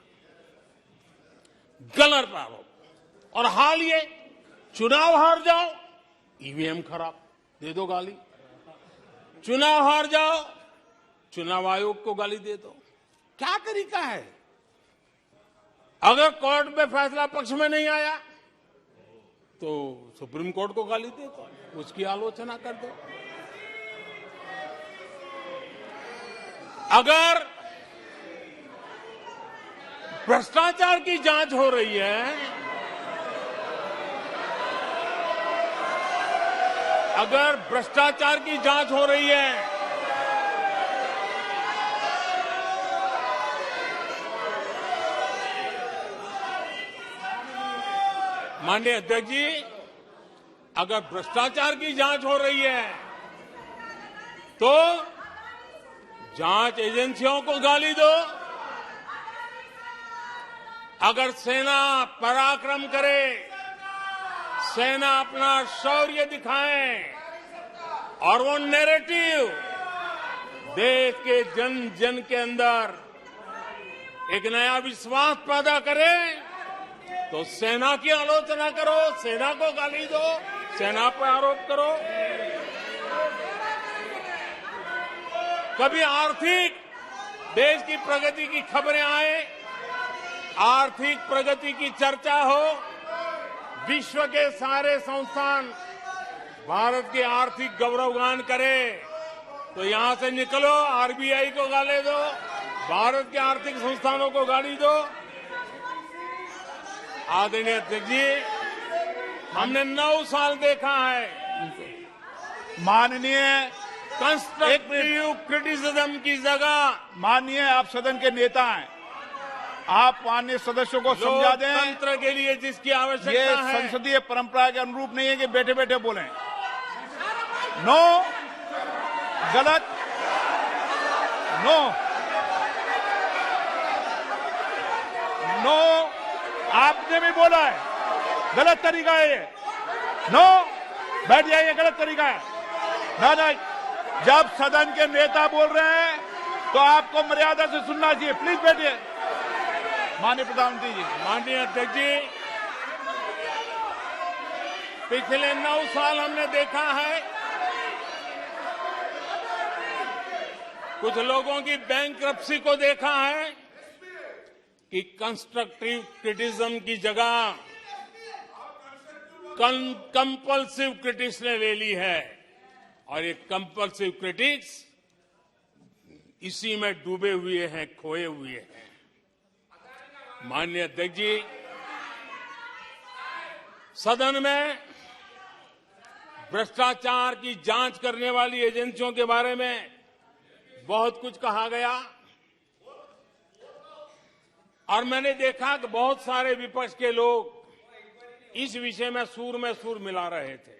गलत आरोप। और हाल ये चुनाव हार जाओ, ईवीएम खराब, दे दो गाली। चुनाव हार जाओ, चुनाव आयोग को गाली दे दो। क्या तरीका है? अगर कोर्ट में फैसला पक्ष में नहीं आया तो सुप्रीम कोर्ट को गाली दे दो, उसकी आलोचना कर दो। अगर भ्रष्टाचार की जांच हो रही है, अगर भ्रष्टाचार की जांच हो रही है, माननीय अध्यक्ष जी, अगर भ्रष्टाचार की जांच हो रही है तो जांच एजेंसियों को गाली दो। अगर सेना पराक्रम करे, सेना अपना शौर्य दिखाए और वो नैरेटिव देश के जन जन के अंदर एक नया विश्वास पैदा करे, तो सेना की आलोचना करो, सेना को गाली दो, सेना पर आरोप करो। कभी आर्थिक देश की प्रगति की खबरें आए, आर्थिक प्रगति की चर्चा हो, विश्व के सारे संस्थान भारत के आर्थिक गौरवगान करे, तो यहां से निकलो, आरबीआई को गाली दो, भारत के आर्थिक संस्थानों को गाली दो। आदरणीय अध्यक्ष जी, हमने 9 साल देखा है माननीय कंस्ट्रक्टिव क्रिटिसिज्म की जगह। माननीय आप सदन के नेता हैं, आप माननीय सदस्यों को समझा दें। लोकतंत्र के लिए जिसकी ये आवश्यकता है, संसदीय परंपरा के अनुरूप नहीं है कि बैठे बैठे बोलें। नो, गलत, नो, नो, आपने भी बोला है, गलत तरीका है ये। नो, बैठ जाइए, गलत तरीका है। ना, जब सदन के नेता बोल रहे हैं तो आपको मर्यादा से सुनना चाहिए। प्लीज बैठिए। माननीय प्रधानमंत्री जी। माननीय अध्यक्ष जी, पिछले 9 साल हमने देखा है कुछ लोगों की बैंकरप्सी को देखा है कि कंस्ट्रक्टिव क्रिटिसिज्म की जगह कंपल्सिव क्रिटिक्स ने ले ली है, और ये कंपल्सिव क्रिटिक्स इसी में डूबे हुए हैं, खोए हुए हैं। माननीय अध्यक्ष जी, सदन में भ्रष्टाचार की जांच करने वाली एजेंसियों के बारे में बहुत कुछ कहा गया, और मैंने देखा कि बहुत सारे विपक्ष के लोग इस विषय में सूर मिला रहे थे।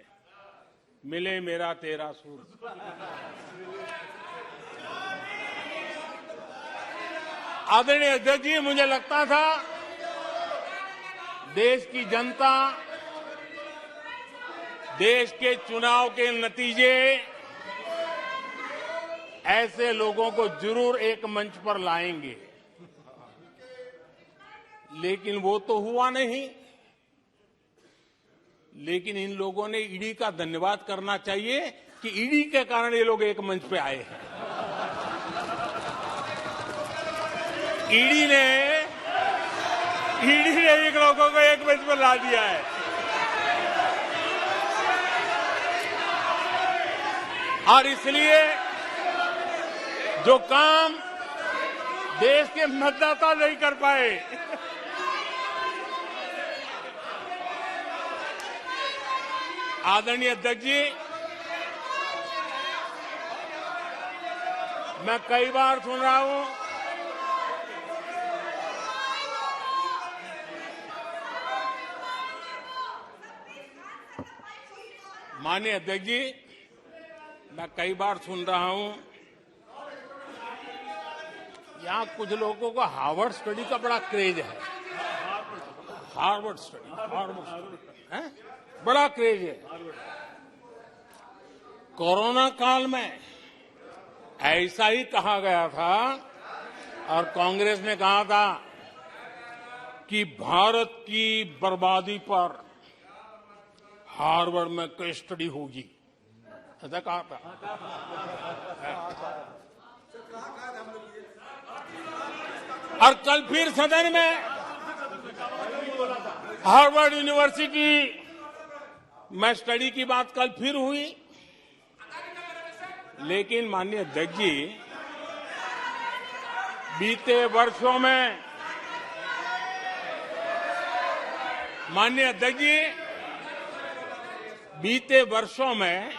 मिले मेरा तेरा सूर। आदरणीय अध्यक्ष जी, मुझे लगता था देश की जनता देश के चुनाव के नतीजे ऐसे लोगों को जरूर एक मंच पर लाएंगे, लेकिन वो तो हुआ नहीं। लेकिन इन लोगों ने ईडी का धन्यवाद करना चाहिए कि ईडी के कारण ये लोग एक मंच पे आए हैं। ईडी ने एक लोगों को एक मंच पर ला दिया है। और इसलिए जो काम देश के मतदाता नहीं कर पाए, आदरणीय अध्यक्ष जी, मैं कई बार सुन रहा हूं माननीय अध्यक्ष जी, मैं कई बार सुन रहा हूं यहां कुछ लोगों को हार्वर्ड स्टडी का बड़ा क्रेज है। हार्वर्ड स्टडी है, बड़ा क्रेज है। कोरोना काल में ऐसा ही कहा गया था, और कांग्रेस ने कहा था कि भारत की बर्बादी पर हार्वर्ड में केस स्टडी होगी, ऐसा कहा था। और कल फिर सदन में हार्वर्ड यूनिवर्सिटी में स्टडी की बात कल फिर हुई। लेकिन माननीय अध्यक्ष जी, बीते वर्षों में माननीय अध्यक्ष जी, बीते वर्षों में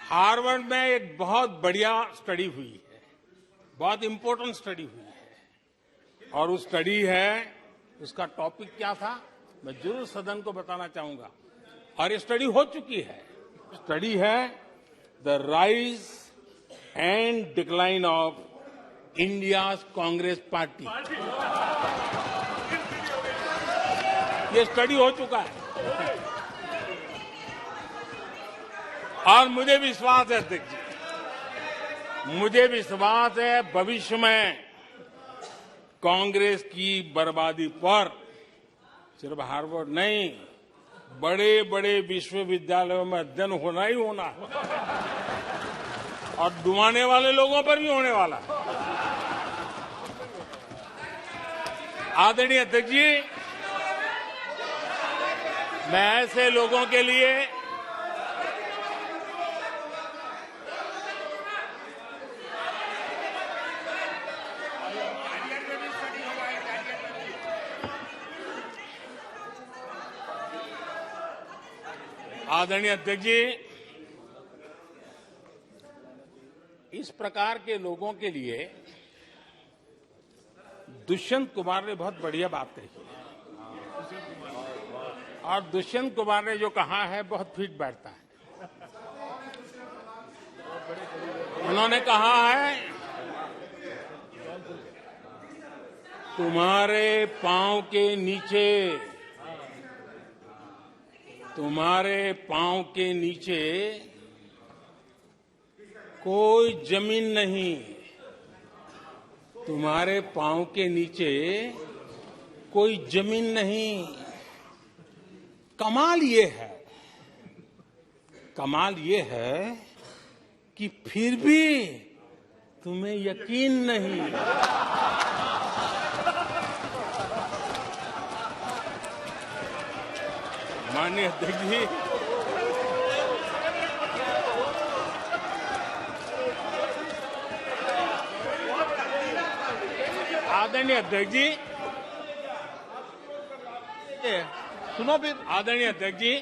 हार्वर्ड में एक बहुत बढ़िया स्टडी हुई है, बहुत इंपॉर्टेंट स्टडी हुई है। और उस स्टडी है, उसका टॉपिक क्या था मैं जरूर सदन को बताना चाहूंगा, और ये स्टडी हो चुकी है। स्टडी है the rise and decline of India's Congress party. ये स्टडी हो चुका है, और मुझे विश्वास है अध्यक्ष जी, मुझे विश्वास है भविष्य में कांग्रेस की बर्बादी पर सिर्फ हार्वर्ड नहीं, बड़े बड़े विश्वविद्यालयों में अध्ययन होना ही होना है, और डुबाने वाले लोगों पर भी होने वाला है। आदरणीय अध्यक्ष जी, मैं ऐसे लोगों के लिए आदरणीय अध्यक्ष जी, इस प्रकार के लोगों के लिए दुष्यंत कुमार ने बहुत बढ़िया बात कही है और दुष्यंत कुमार ने जो कहा है बहुत फिट बैठता है। उन्होंने कहा है तुम्हारे पांव के नीचे कोई जमीन नहीं, तुम्हारे पांव के नीचे कोई जमीन नहीं। कमाल ये है कि फिर भी तुम्हें यकीन नहीं। माननीय अध्यक्ष जी, आदरणीय अध्यक्ष जी, सुनो फिर। आदरणीय अध्यक्ष जी,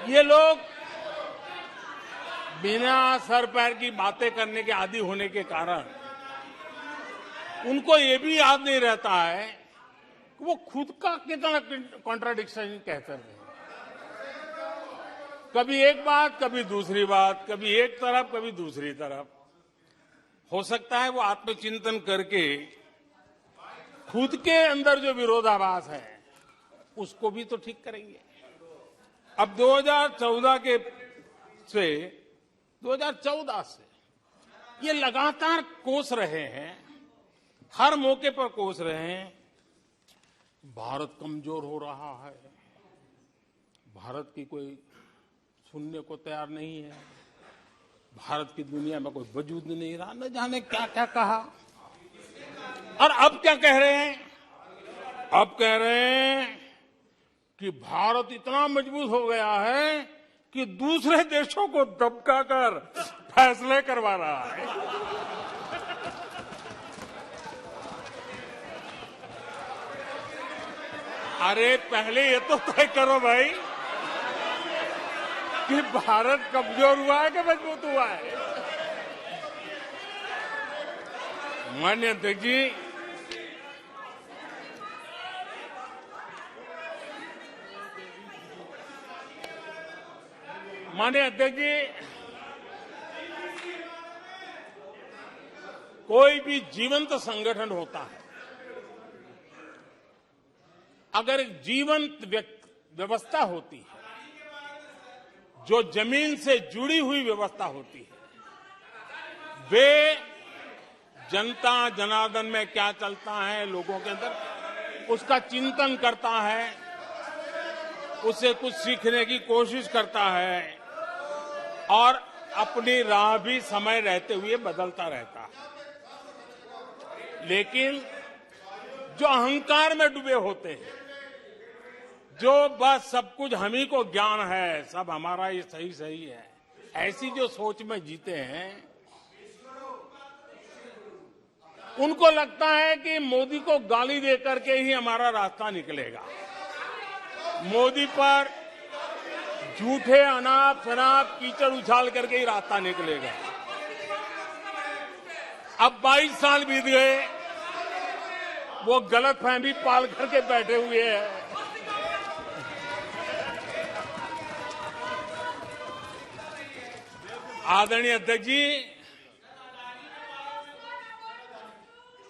ये लोग बिना सर पैर की बातें करने के आदी होने के कारण उनको ये भी याद नहीं रहता है कि वो खुद का कितना कॉन्ट्राडिक्शन कहते रहे। कभी एक बात, कभी दूसरी बात, कभी एक तरफ, कभी दूसरी तरफ। हो सकता है वो आत्मचिंतन करके खुद के अंदर जो विरोधाभास है उसको भी तो ठीक करेंगे। अब 2014 से ये लगातार कोस रहे हैं, हर मौके पर कोस रहे हैं, भारत कमजोर हो रहा है, भारत की कोई सुनने को तैयार नहीं है, भारत की दुनिया में कोई वजूद नहीं रहा, न जाने क्या क्या कहा। और अब क्या कह रहे हैं? अब कह रहे हैं कि भारत इतना मजबूत हो गया है कि दूसरे देशों को दबकाकर फैसले करवा रहा है। अरे पहले ये तो तय करो भाई कि भारत कमजोर हुआ है कि मजबूत हुआ है। माननीय अध्यक्ष जी, कोई भी जीवंत संगठन होता है, अगर एक जीवंत व्यवस्था होती है, जो जमीन से जुड़ी हुई व्यवस्था होती है, वे जनता जनार्दन में क्या चलता है लोगों के अंदर उसका चिंतन करता है, उससे कुछ सीखने की कोशिश करता है और अपनी राह भी समय रहते हुए बदलता रहता है। लेकिन जो अहंकार में डूबे होते हैं, जो बस सब कुछ हम ही को ज्ञान है, सब हमारा ये सही है, ऐसी जो सोच में जीते हैं, उनको लगता है कि मोदी को गाली दे करके ही हमारा रास्ता निकलेगा। मोदी पर झूठे अनाप शनाप कीचड़ उछाल करके ही रास्ता निकलेगा। अब 22 साल बीत गए, वो गलतफहमी पाल करके बैठे हुए हैं। आदरणीय अध्यक्ष जी,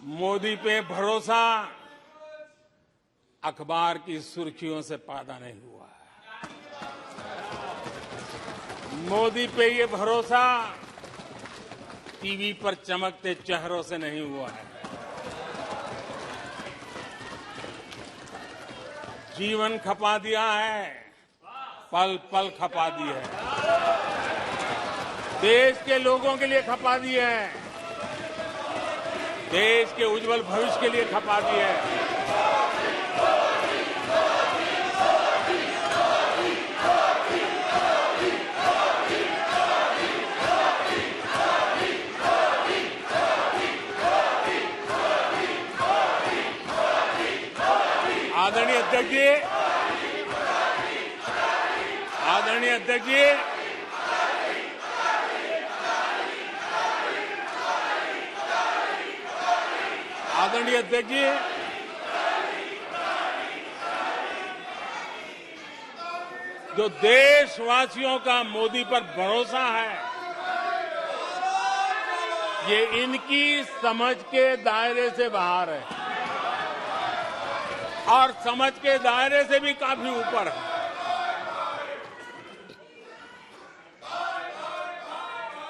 मोदी पे भरोसा अखबार की सुर्खियों से पैदा नहीं हुआ है। मोदी पे ये भरोसा टीवी पर चमकते चेहरों से नहीं हुआ है। जीवन खपा दिया है, पल पल खपा दी है, देश के लोगों के लिए खपा दी है, देश के उज्जवल भविष्य के लिए खपा दी है। आदरणीय अध्यक्ष जी, आदरणीय अध्यक्ष जी, आदरणीय अध्यक्ष जी, जो देशवासियों का मोदी पर भरोसा है, ये इनकी समझ के दायरे से बाहर है और समझ के दायरे से भी काफी ऊपर है।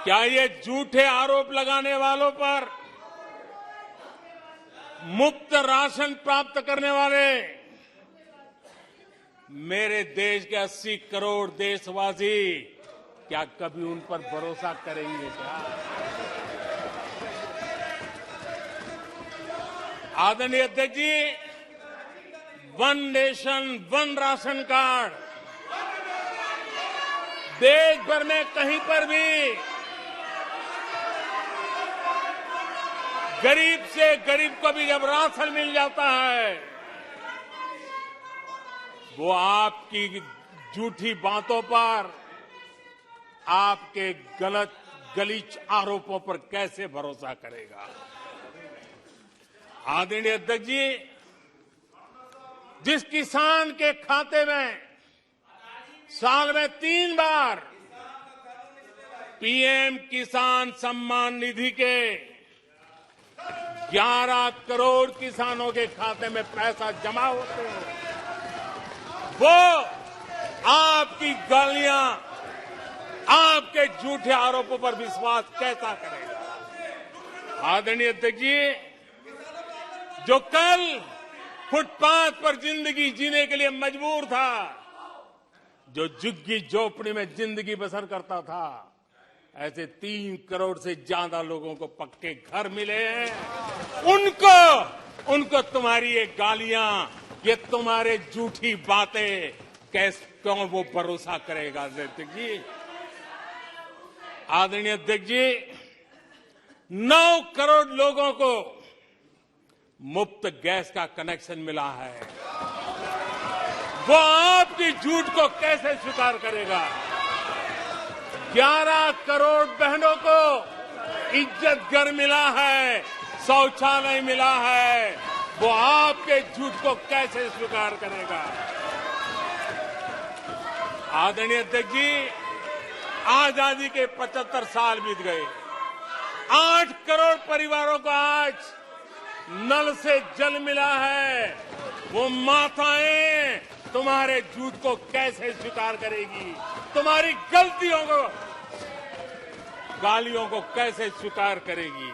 क्या ये झूठे आरोप लगाने वालों पर मुफ्त राशन प्राप्त करने वाले मेरे देश के 80 करोड़ देशवासी क्या कभी उन पर भरोसा करेंगे क्या? आदरणीय अध्यक्ष जी, one nation one ration card देश भर में कहीं पर भी गरीब से गरीब को भी जब राशन मिल जाता है, वो आपकी झूठी बातों पर, आपके गलत गलीच आरोपों पर कैसे भरोसा करेगा? आदरणीय अध्यक्ष जी, जिस किसान के खाते में साल में 3 बार पीएम किसान सम्मान निधि के 11 करोड़ किसानों के खाते में पैसा जमा होते हैं, वो आपकी गालियां, आपके झूठे आरोपों पर विश्वास कैसा करेगा? आदरणीय अध्यक्ष जी, जो कल फुटपाथ पर जिंदगी जीने के लिए मजबूर था, जो झुग्गी झोपड़ी में जिंदगी बसर करता था, ऐसे 3 करोड़ से ज्यादा लोगों को पक्के घर मिले हैं। उनको तुम्हारी ये गालियां, ये तुम्हारे झूठी बातें क्यों वो भरोसा करेगा? अध्यक्ष जी, आदरणीय अध्यक्ष जी, 9 करोड़ लोगों को मुफ्त गैस का कनेक्शन मिला है, वो आपकी झूठ को कैसे स्वीकार करेगा? 11 करोड़ बहनों को इज्जत घर मिला है, शौचालय मिला है, वो आपके झूठ को कैसे स्वीकार करेगा? आदरणीय अध्यक्ष जी, आजादी के 75 साल बीत गए, 8 करोड़ परिवारों को आज नल से जल मिला है, वो माताएं तुम्हारे झूठ को कैसे स्वीकार करेगी? तुम्हारी गलतियों को, गालियों को कैसे स्वीकार करेगी?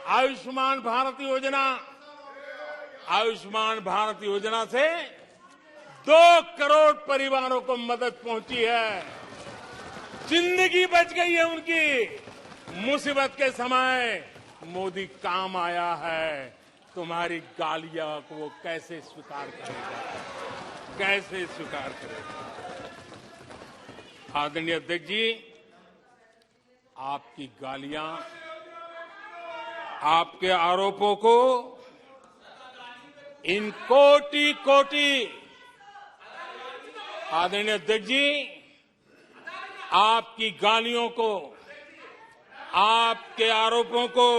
आयुष्मान भारत योजना से 2 करोड़ परिवारों को मदद पहुंची है, जिंदगी बच गई है उनकी। मुसीबत के समय मोदी काम आया है, तुम्हारी गालियां को वो कैसे स्वीकार करेगा? कैसे स्वीकार करेगा? आदरणीय अध्यक्ष जी, आपकी गालियां, आपके आरोपों को इन कोटि आदरणीय अध्यक्ष जी, आपकी गालियों को, आपके आरोपों को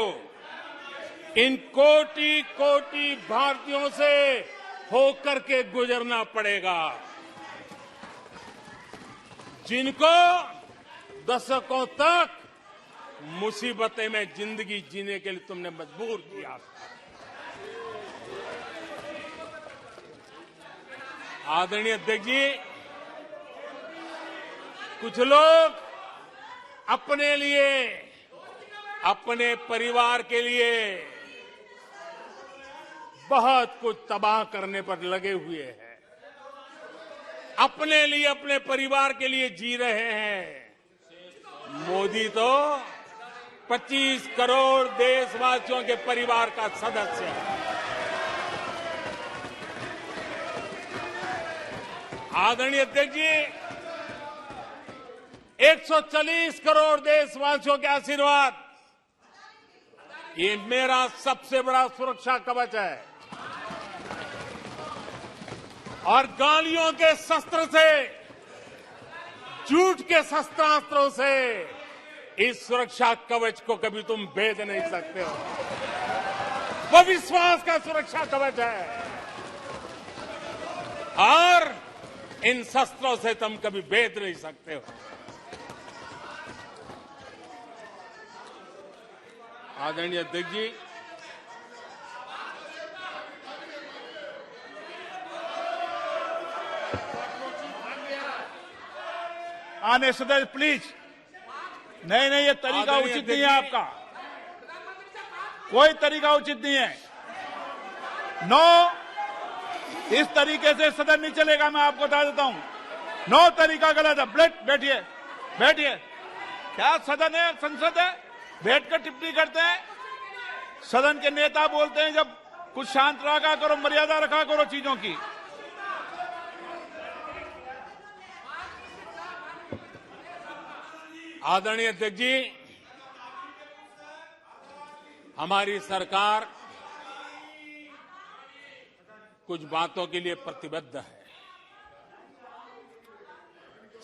इन कोटि भारतीयों से होकर के गुजरना पड़ेगा, जिनको दशकों तक मुसीबतें में जिंदगी जीने के लिए तुमने मजबूर किया। आदरणीय अध्यक्ष जी, कुछ लोग अपने लिए, अपने परिवार के लिए बहुत कुछ तबाह करने पर लगे हुए हैं, अपने लिए, अपने परिवार के लिए जी रहे हैं। मोदी तो 25 करोड़ देशवासियों के परिवार का सदस्य है। आदरणीय अध्यक्ष जी, 140 करोड़ देशवासियों के आशीर्वाद, ये मेरा सबसे बड़ा सुरक्षा कवच है, और गालियों के शस्त्र से, झूठ के शस्त्रास्त्रों से इस सुरक्षा कवच को कभी तुम भेद नहीं सकते हो। वो विश्वास का सुरक्षा कवच है और इन शस्त्रों से तुम कभी भेद नहीं सकते हो। आदरणीय अध्यक्ष जी, आने सदस्य प्लीज। नहीं नहीं, ये तरीका उचित नहीं है आपका, कोई तरीका उचित नहीं है। नो, इस तरीके से सदन नहीं चलेगा, मैं आपको बता देता हूं। नो, तरीका गलत है। बैठिए बैठिए। क्या सदन है, संसद है, बैठकर टिप्पणी करते हैं? सदन के नेता बोलते हैं जब कुछ शांत रखा करो, मर्यादा रखा करो चीजों की। आदरणीय अध्यक्ष जी, हमारी सरकार कुछ बातों के लिए प्रतिबद्ध है।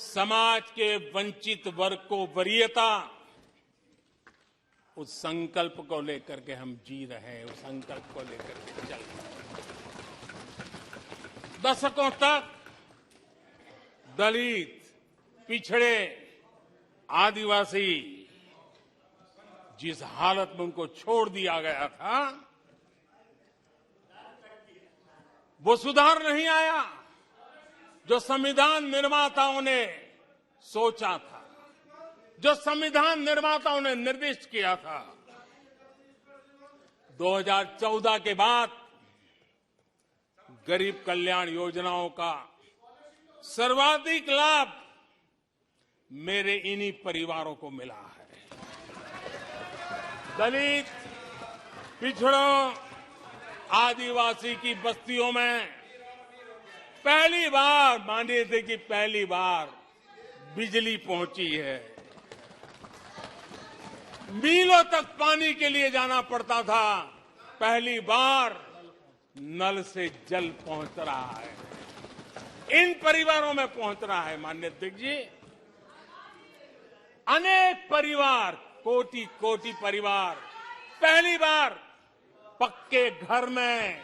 समाज के वंचित वर्ग को वरीयता, उस संकल्प को लेकर के हम जी रहे हैं, उस संकल्प को लेकर के चल रहे हैं। दशकों तक दलित, पिछड़े, आदिवासी जिस हालत में उनको छोड़ दिया गया था, वो सुधार नहीं आया जो संविधान निर्माताओं ने सोचा था, जो संविधान निर्माताओं ने निर्दिष्ट किया था। 2014 के बाद गरीब कल्याण योजनाओं का सर्वाधिक लाभ मेरे इन्हीं परिवारों को मिला है। दलित, पिछड़ों, आदिवासी की बस्तियों में पहली बार, मानिए थे कि पहली बार बिजली पहुंची है। मीलों तक पानी के लिए जाना पड़ता था, पहली बार नल से जल पहुंच रहा है, इन परिवारों में पहुंच रहा है। माननीय अध्यक्ष जी, अनेक परिवार, कोटि कोटि परिवार पहली बार पक्के घर में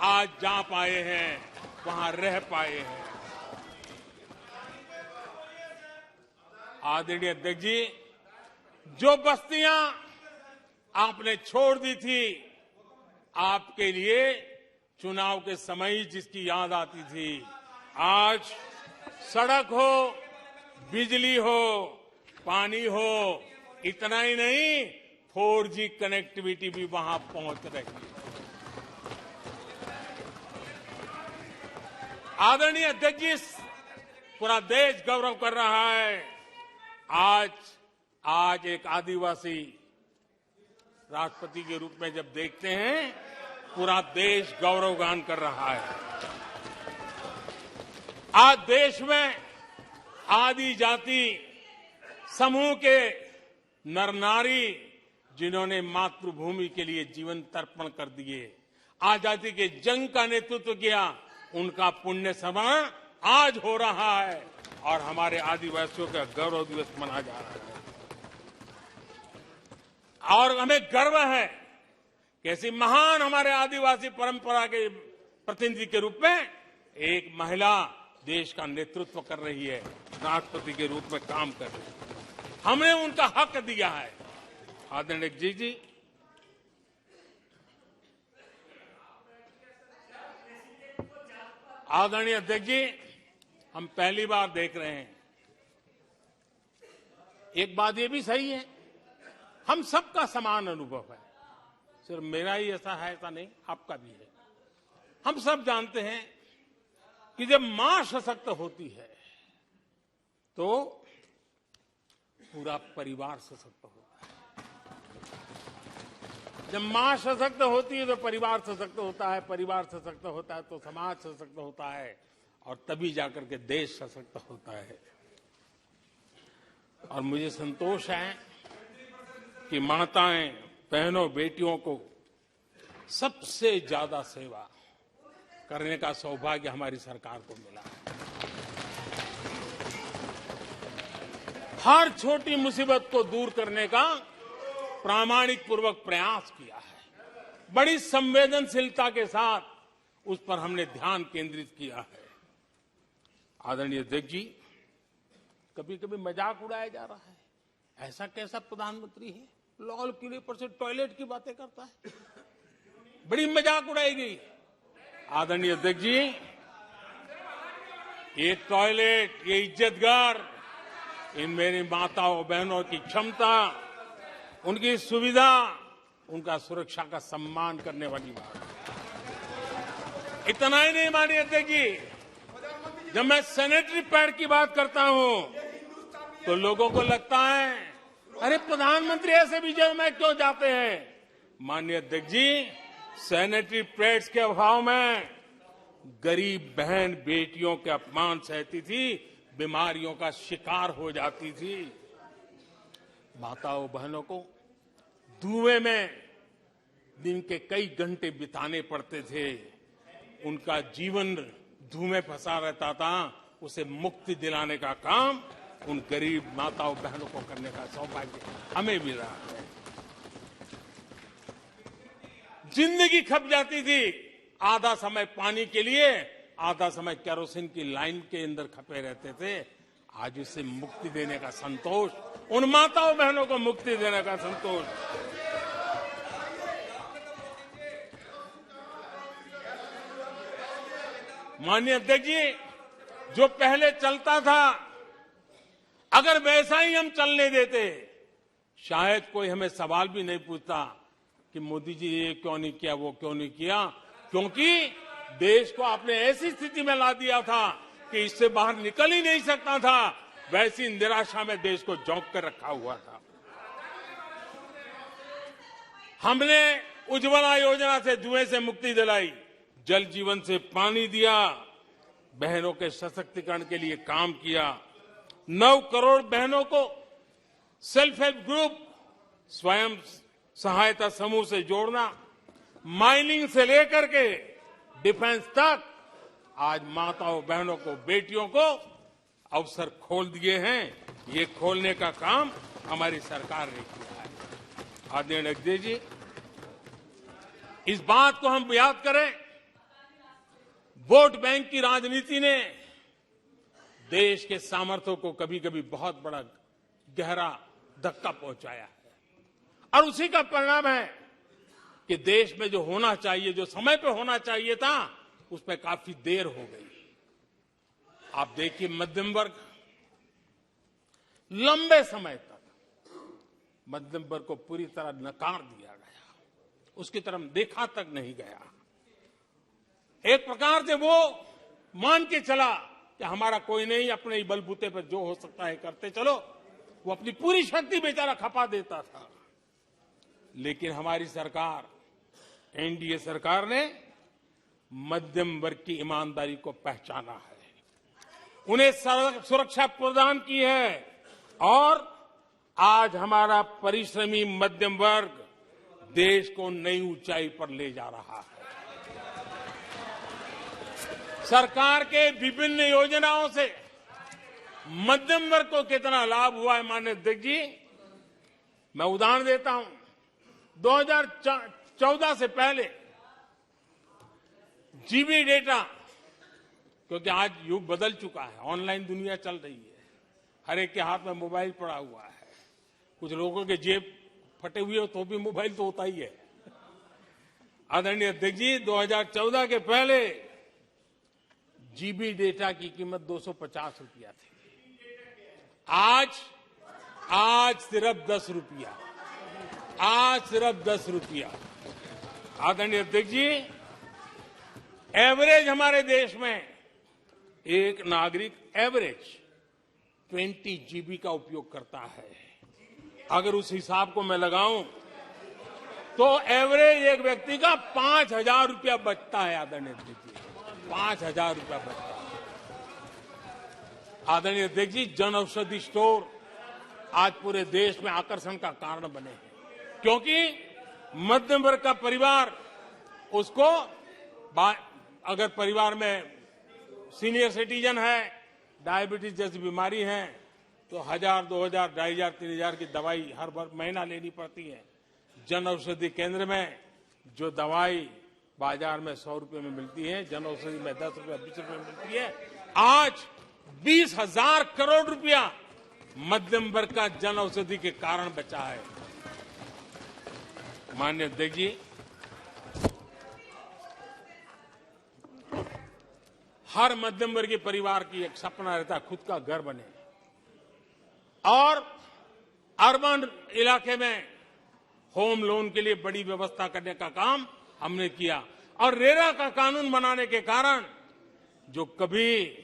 आज जा पाए हैं, वहां रह पाए हैं। आदरणीय अध्यक्ष जी, जो बस्तियां आपने छोड़ दी थी, आपके लिए चुनाव के समय ही जिसकी याद आती थी, आज सड़क हो, बिजली हो, पानी हो, इतना ही नहीं 4G कनेक्टिविटी भी वहां पहुंच रही है। आदरणीय अध्यक्ष जी, पूरा देश गौरव कर रहा है। आज एक आदिवासी राष्ट्रपति के रूप में जब देखते हैं, पूरा देश गौरवगान कर रहा है। आज देश में आदि जाति समूह के नर नारी, जिन्होंने मातृभूमि के लिए जीवन तर्पण कर दिए, आजादी के जंग का नेतृत्व किया, उनका पुण्य स्मरण आज हो रहा है और हमारे आदिवासियों का गौरव दिवस मनाया जा रहा है। और हमें गर्व है कि ऐसी महान हमारे आदिवासी परंपरा के प्रतिनिधि के रूप में एक महिला देश का नेतृत्व कर रही है, राष्ट्रपति के रूप में काम कर रही है। हमने उनका हक दिया है। आदरणीय जी, आदरणीय अध्यक्ष जी, हम पहली बार देख रहे हैं। एक बात ये भी सही है, हम सबका समान अनुभव है, सिर्फ मेरा ही ऐसा है ऐसा नहीं, आपका भी है। हम सब जानते हैं कि जब मां सशक्त होती है तो पूरा परिवार सशक्त होता है। जब मां सशक्त होती है तो परिवार सशक्त होता है, परिवार सशक्त होता है तो समाज सशक्त होता है, और तभी जाकर के देश सशक्त होता है। और मुझे संतोष है कि माताएं, बहनों, बेटियों को सबसे ज्यादा सेवा करने का सौभाग्य हमारी सरकार को मिला है। हर छोटी मुसीबत को दूर करने का प्रामाणिक पूर्वक प्रयास किया है। बड़ी संवेदनशीलता के साथ उस पर हमने ध्यान केंद्रित किया है। आदरणीय अध्यक्ष जी, कभी कभी मजाक उड़ाया जा रहा है, ऐसा कैसा प्रधानमंत्री है लाल किले पर से टॉयलेट की बातें करता है, बड़ी मजाक उड़ाई गई। आदरणीय अध्यक्ष जी, ये टॉयलेट, ये इज्जतगार, इन मेरी माताओं बहनों की क्षमता, उनकी सुविधा, उनका सुरक्षा का सम्मान करने वाली बात है। इतना ही नहीं मानिए अध्यक्ष जी, जब मैं सैनिटरी पैड की बात करता हूं तो लोगों को लगता है अरे प्रधानमंत्री ऐसे विजय में क्यों जाते हैं। माननीय अध्यक्ष जी, सैनिटरी पैड्स के अभाव में गरीब बहन बेटियों के अपमान सहती थी, बीमारियों का शिकार हो जाती थी। माताओं बहनों को धुएं में दिन के कई घंटे बिताने पड़ते थे, उनका जीवन धुएं फंसा रहता था, उसे मुक्ति दिलाने का काम उन गरीब माताओं बहनों को करने का सौभाग्य हमें मिला है। जिंदगी खप जाती थी, आधा समय पानी के लिए, आधा समय केरोसिन की लाइन के अंदर खपे रहते थे। आज उससे मुक्ति देने का संतोष, उन माताओं बहनों को मुक्ति देने का संतोष। माननीय अध्यक्ष जी, जो पहले चलता था अगर वैसा ही हम चलने देते, शायद कोई हमें सवाल भी नहीं पूछता कि मोदी जी ये क्यों नहीं किया, वो क्यों नहीं किया, क्योंकि देश को आपने ऐसी स्थिति में ला दिया था कि इससे बाहर निकल ही नहीं सकता था। वैसी निराशा में देश को झोंक कर रखा हुआ था। हमने उज्ज्वला योजना से धुएं से मुक्ति दिलाई, जल जीवन से पानी दिया, बहनों के सशक्तिकरण के लिए काम किया। 9 करोड़ बहनों को सेल्फ हेल्प ग्रुप, स्वयं सहायता समूह से जोड़ना, माइनिंग से लेकर के डिफेंस तक, आज माताओं बहनों को, बेटियों को अवसर खोल दिए हैं। ये खोलने का काम हमारी सरकार ने किया है। आदरणीय अध्यक्ष जी, इस बात को हम याद करें, वोट बैंक की राजनीति ने देश के सामर्थ्य को कभी कभी बहुत बड़ा गहरा धक्का पहुंचाया है, और उसी का परिणाम है कि देश में जो होना चाहिए, जो समय पे होना चाहिए था, उसमें काफी देर हो गई। आप देखिए, मध्यम वर्ग लंबे समय तक मध्यम वर्ग को पूरी तरह नकार दिया गया, उसकी तरफ देखा तक नहीं गया। एक प्रकार से वो मान के चला कि हमारा कोई नहीं, अपने ही बलबूते पर जो हो सकता है करते चलो। वो अपनी पूरी शक्ति बेचारा खपा देता था। लेकिन हमारी सरकार, एनडीए सरकार ने मध्यम वर्ग की ईमानदारी को पहचाना है, उन्हें सुरक्षा प्रदान की है, और आज हमारा परिश्रमी मध्यम वर्ग देश को नई ऊंचाई पर ले जा रहा है। सरकार के विभिन्न योजनाओं से मध्यम वर्ग को कितना लाभ हुआ है, माननीय अध्यक्ष जी, मैं उदाहरण देता हूं। 2014 से पहले जीबी डेटा, क्योंकि आज युग बदल चुका है, ऑनलाइन दुनिया चल रही है, हर एक के हाथ में मोबाइल पड़ा हुआ है, कुछ लोगों के जेब फटे हुए हो तो भी मोबाइल तो होता ही है। आदरणीय अध्यक्ष जी, 2014 के पहले जीबी डेटा की कीमत 250 रुपया थी, आज सिर्फ 10 रुपया, आज सिर्फ 10 रुपया। आदरणीय अध्यक्ष जी, एवरेज हमारे देश में एक नागरिक एवरेज 20 जीबी का उपयोग करता है। अगर उस हिसाब को मैं लगाऊं तो एवरेज एक व्यक्ति का 5,000 रुपया बचता है। आदरणीय अध्यक्ष जी, 5,000 रुपया बचता है। आदरणीय अध्यक्ष जी, जन औषधि स्टोर आज पूरे देश में आकर्षण का कारण बने हैं, क्योंकि मध्यम वर्ग का परिवार, उसको अगर परिवार में सीनियर सिटीजन है, डायबिटीज जैसी बीमारी है, तो 1,000, 2,000, 2,500, 3,000 की दवाई हर महीना लेनी पड़ती है। जन औषधि केंद्र में जो दवाई बाजार में 100 रुपए में मिलती है, जन औषधि में 10 रुपए 20 रुपए में मिलती है, आज 20,000 करोड़ रुपया मध्यम वर्ग का जन औषधि के कारण बचा है। माननीय अध्यक्ष जी, हर मध्यम वर्गीय परिवार की एक सपना रहता है खुद का घर बने, और अर्बन इलाके में होम लोन के लिए बड़ी व्यवस्था करने का काम हमने किया, और रेरा का कानून बनाने के कारण जो कभी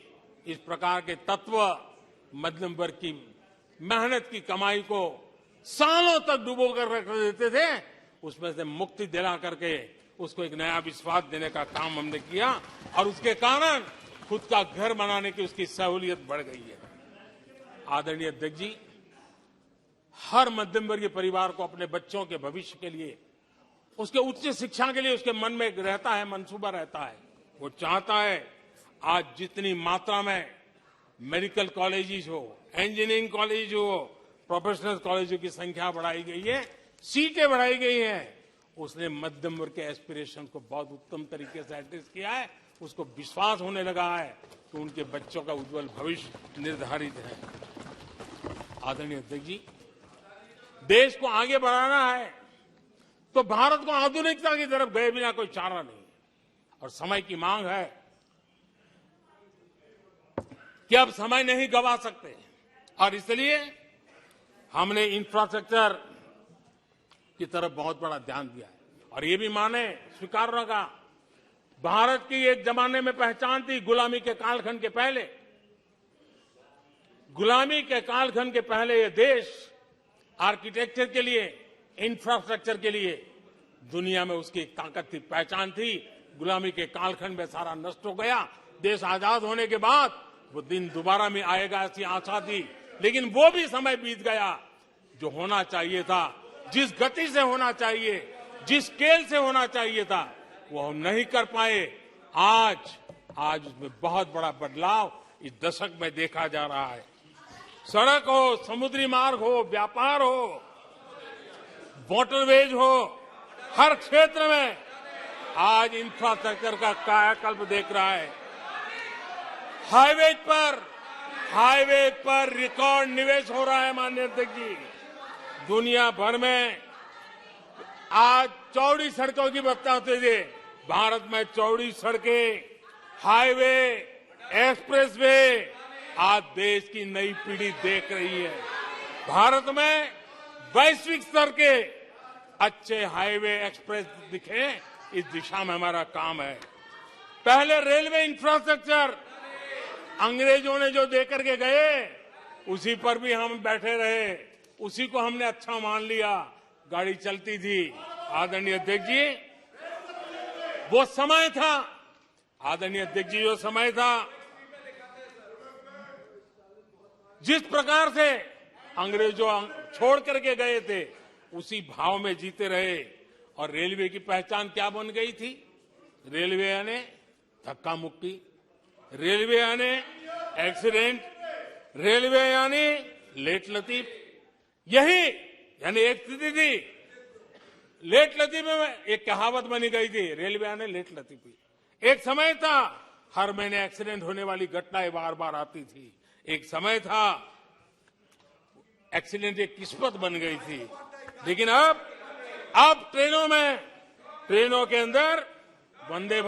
इस प्रकार के तत्व मध्यम वर्ग की मेहनत की कमाई को सालों तक डुबो कर रख देते थे, उसमें से मुक्ति दिला करके उसको एक नया विश्वास देने का काम हमने किया, और उसके कारण खुद का घर बनाने की उसकी सहूलियत बढ़ गई है। आदरणीय अध्यक्ष जी, हर मध्यम वर्गीय परिवार को अपने बच्चों के भविष्य के लिए, उसके उच्च शिक्षा के लिए उसके मन में एक रहता है, मंसूबा रहता है। वो चाहता है आज जितनी मात्रा में मेडिकल कॉलेजेस हो, इंजीनियरिंग कॉलेज हो, प्रोफेशनल कॉलेजों की संख्या बढ़ाई गई है, सीटें बढ़ाई गई हैं, उसने मध्यम वर्ग के एस्पिरेशन को बहुत उत्तम तरीके से एड्रेस किया है। उसको विश्वास होने लगा है कि उनके बच्चों का उज्जवल भविष्य निर्धारित है। आदरणीय अध्यक्ष जी, देश को आगे बढ़ाना है तो भारत को आधुनिकता की तरफ गए बिना कोई चारा नहीं, और समय की मांग है कि अब समय नहीं गंवा सकते, और इसलिए हमने इंफ्रास्ट्रक्चर की तरफ बहुत बड़ा ध्यान दिया है। और ये भी माने स्वीकार होगा, भारत की एक जमाने में पहचान थी गुलामी के कालखंड के पहले। गुलामी के कालखंड के पहले ये देश आर्किटेक्चर के लिए, इंफ्रास्ट्रक्चर के लिए दुनिया में उसकी एक ताकत थी, पहचान थी। गुलामी के कालखंड में सारा नष्ट हो गया। देश आजाद होने के बाद वो दिन दोबारा में आएगा ऐसी आशा थी, लेकिन वो भी समय बीत गया। जो होना चाहिए था, जिस गति से होना चाहिए, जिस स्केल से होना चाहिए था, वो हम नहीं कर पाए। आज उसमें बहुत बड़ा बदलाव इस दशक में देखा जा रहा है। सड़क हो, समुद्री मार्ग हो, व्यापार हो, वाटरवेज हो, हर क्षेत्र में आज इंफ्रास्ट्रक्चर का कायाकल्प देख रहा है। हाईवे पर रिकॉर्ड निवेश हो रहा है। माननीय अध्यक्ष जी, दुनिया भर में आज चौड़ी सड़कों की बात होती थी, भारत में चौड़ी सड़कें, हाईवे, एक्सप्रेसवे आज देश की नई पीढ़ी देख रही है। भारत में वैश्विक स्तर के अच्छे हाईवे, एक्सप्रेस दिखे, इस दिशा में हमारा काम है। पहले रेलवे इंफ्रास्ट्रक्चर अंग्रेजों ने जो देकर के गए, उसी पर भी हम बैठे रहे, उसी को हमने अच्छा मान लिया, गाड़ी चलती थी। आदरणीय अध्यक्ष जी, वो समय था, आदरणीय अध्यक्ष जी, जो समय था, जिस प्रकार से अंग्रेजों छोड़ करके गए थे, उसी भाव में जीते रहे। और रेलवे की पहचान क्या बन गई थी? रेलवे यानी धक्का मुक्की, रेलवे यानी एक्सीडेंट, रेलवे यानी लेट लतीफ। यही यानी एक स्थिति थी। लेट लतीफ में एक कहावत बनी गई थी, रेलवे यानी लेट लतीफी। एक समय था हर महीने एक्सीडेंट होने वाली घटनाएं बार बार आती थी। एक समय था एक्सीडेंट एक किस्मत बन गई थी। लेकिन अब ट्रेनों के अंदर वंदे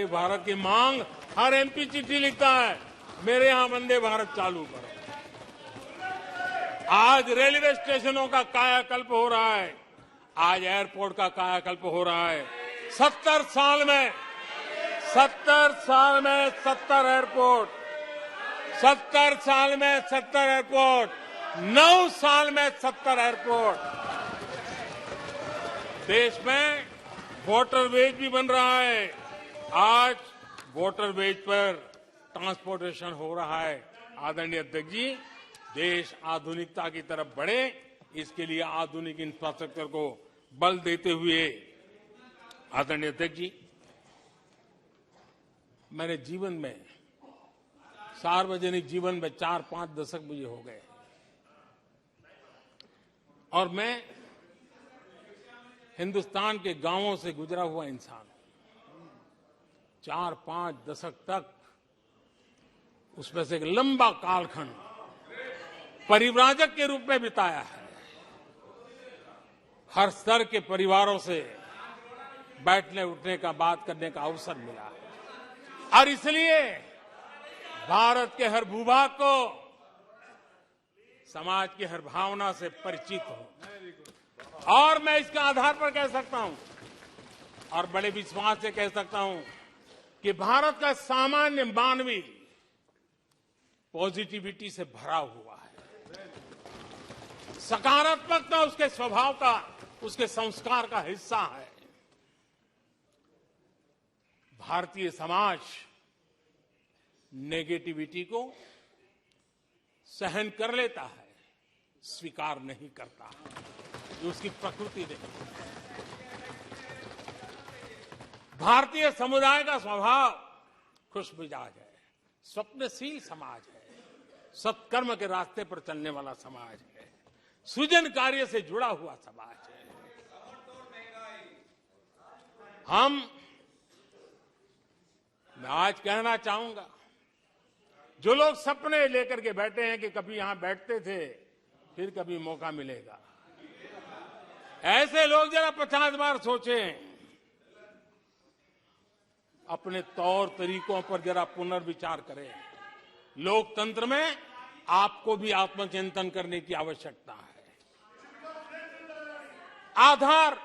भारत की मांग, हर एमपी चिट्ठी लिखता है, मेरे यहां वंदे भारत चालू करो। आज रेलवे स्टेशनों का कायाकल्प हो रहा है, आज एयरपोर्ट का कायाकल्प हो रहा है। 70 साल में 70 एयरपोर्ट, 70 साल में 70 एयरपोर्ट, 9 साल में 70 एयरपोर्ट। देश में वाटरवेज भी बन रहा है। आज वाटरवेज पर ट्रांसपोर्टेशन हो रहा है। आदरणीय अध्यक्ष जी, देश आधुनिकता की तरफ बढ़े, इसके लिए आधुनिक इंफ्रास्ट्रक्चर को बल देते हुए, आदरणीय अध्यक्ष जी, मैंने जीवन में, सार्वजनिक जीवन में 4-5 दशक मुझे हो गए, और मैं हिंदुस्तान के गांवों से गुजरा हुआ इंसान, 4-5 दशक तक उसमें से एक लंबा कालखंड परिव्राजक के रूप में बिताया है। हर स्तर के परिवारों से बैठने उठने का, बात करने का अवसर मिला है और इसलिए भारत के हर भूभाग को समाज की हर भावना से परिचित हूं और मैं इसके आधार पर कह सकता हूं और बड़े विश्वास से कह सकता हूं कि भारत का सामान्य मानवी पॉजिटिविटी से भरा हुआ है। सकारात्मकता उसके स्वभाव का, उसके संस्कार का हिस्सा है। भारतीय समाज नेगेटिविटी को सहन कर लेता है, स्वीकार नहीं करता। ये उसकी प्रकृति नहीं। भारतीय समुदाय का स्वभाव खुशमिजाज है, स्वप्नशील समाज है, सत्कर्म के रास्ते पर चलने वाला समाज है, सृजन कार्य से जुड़ा हुआ समाज है। मैं आज कहना चाहूंगा, जो लोग सपने लेकर के बैठे हैं कि कभी यहां बैठते थे, फिर कभी मौका मिलेगा, ऐसे लोग जरा 50 बार सोचें, अपने तौर तरीकों पर जरा पुनर्विचार करें। लोकतंत्र में आपको भी आत्मचिंतन करने की आवश्यकता है। आधार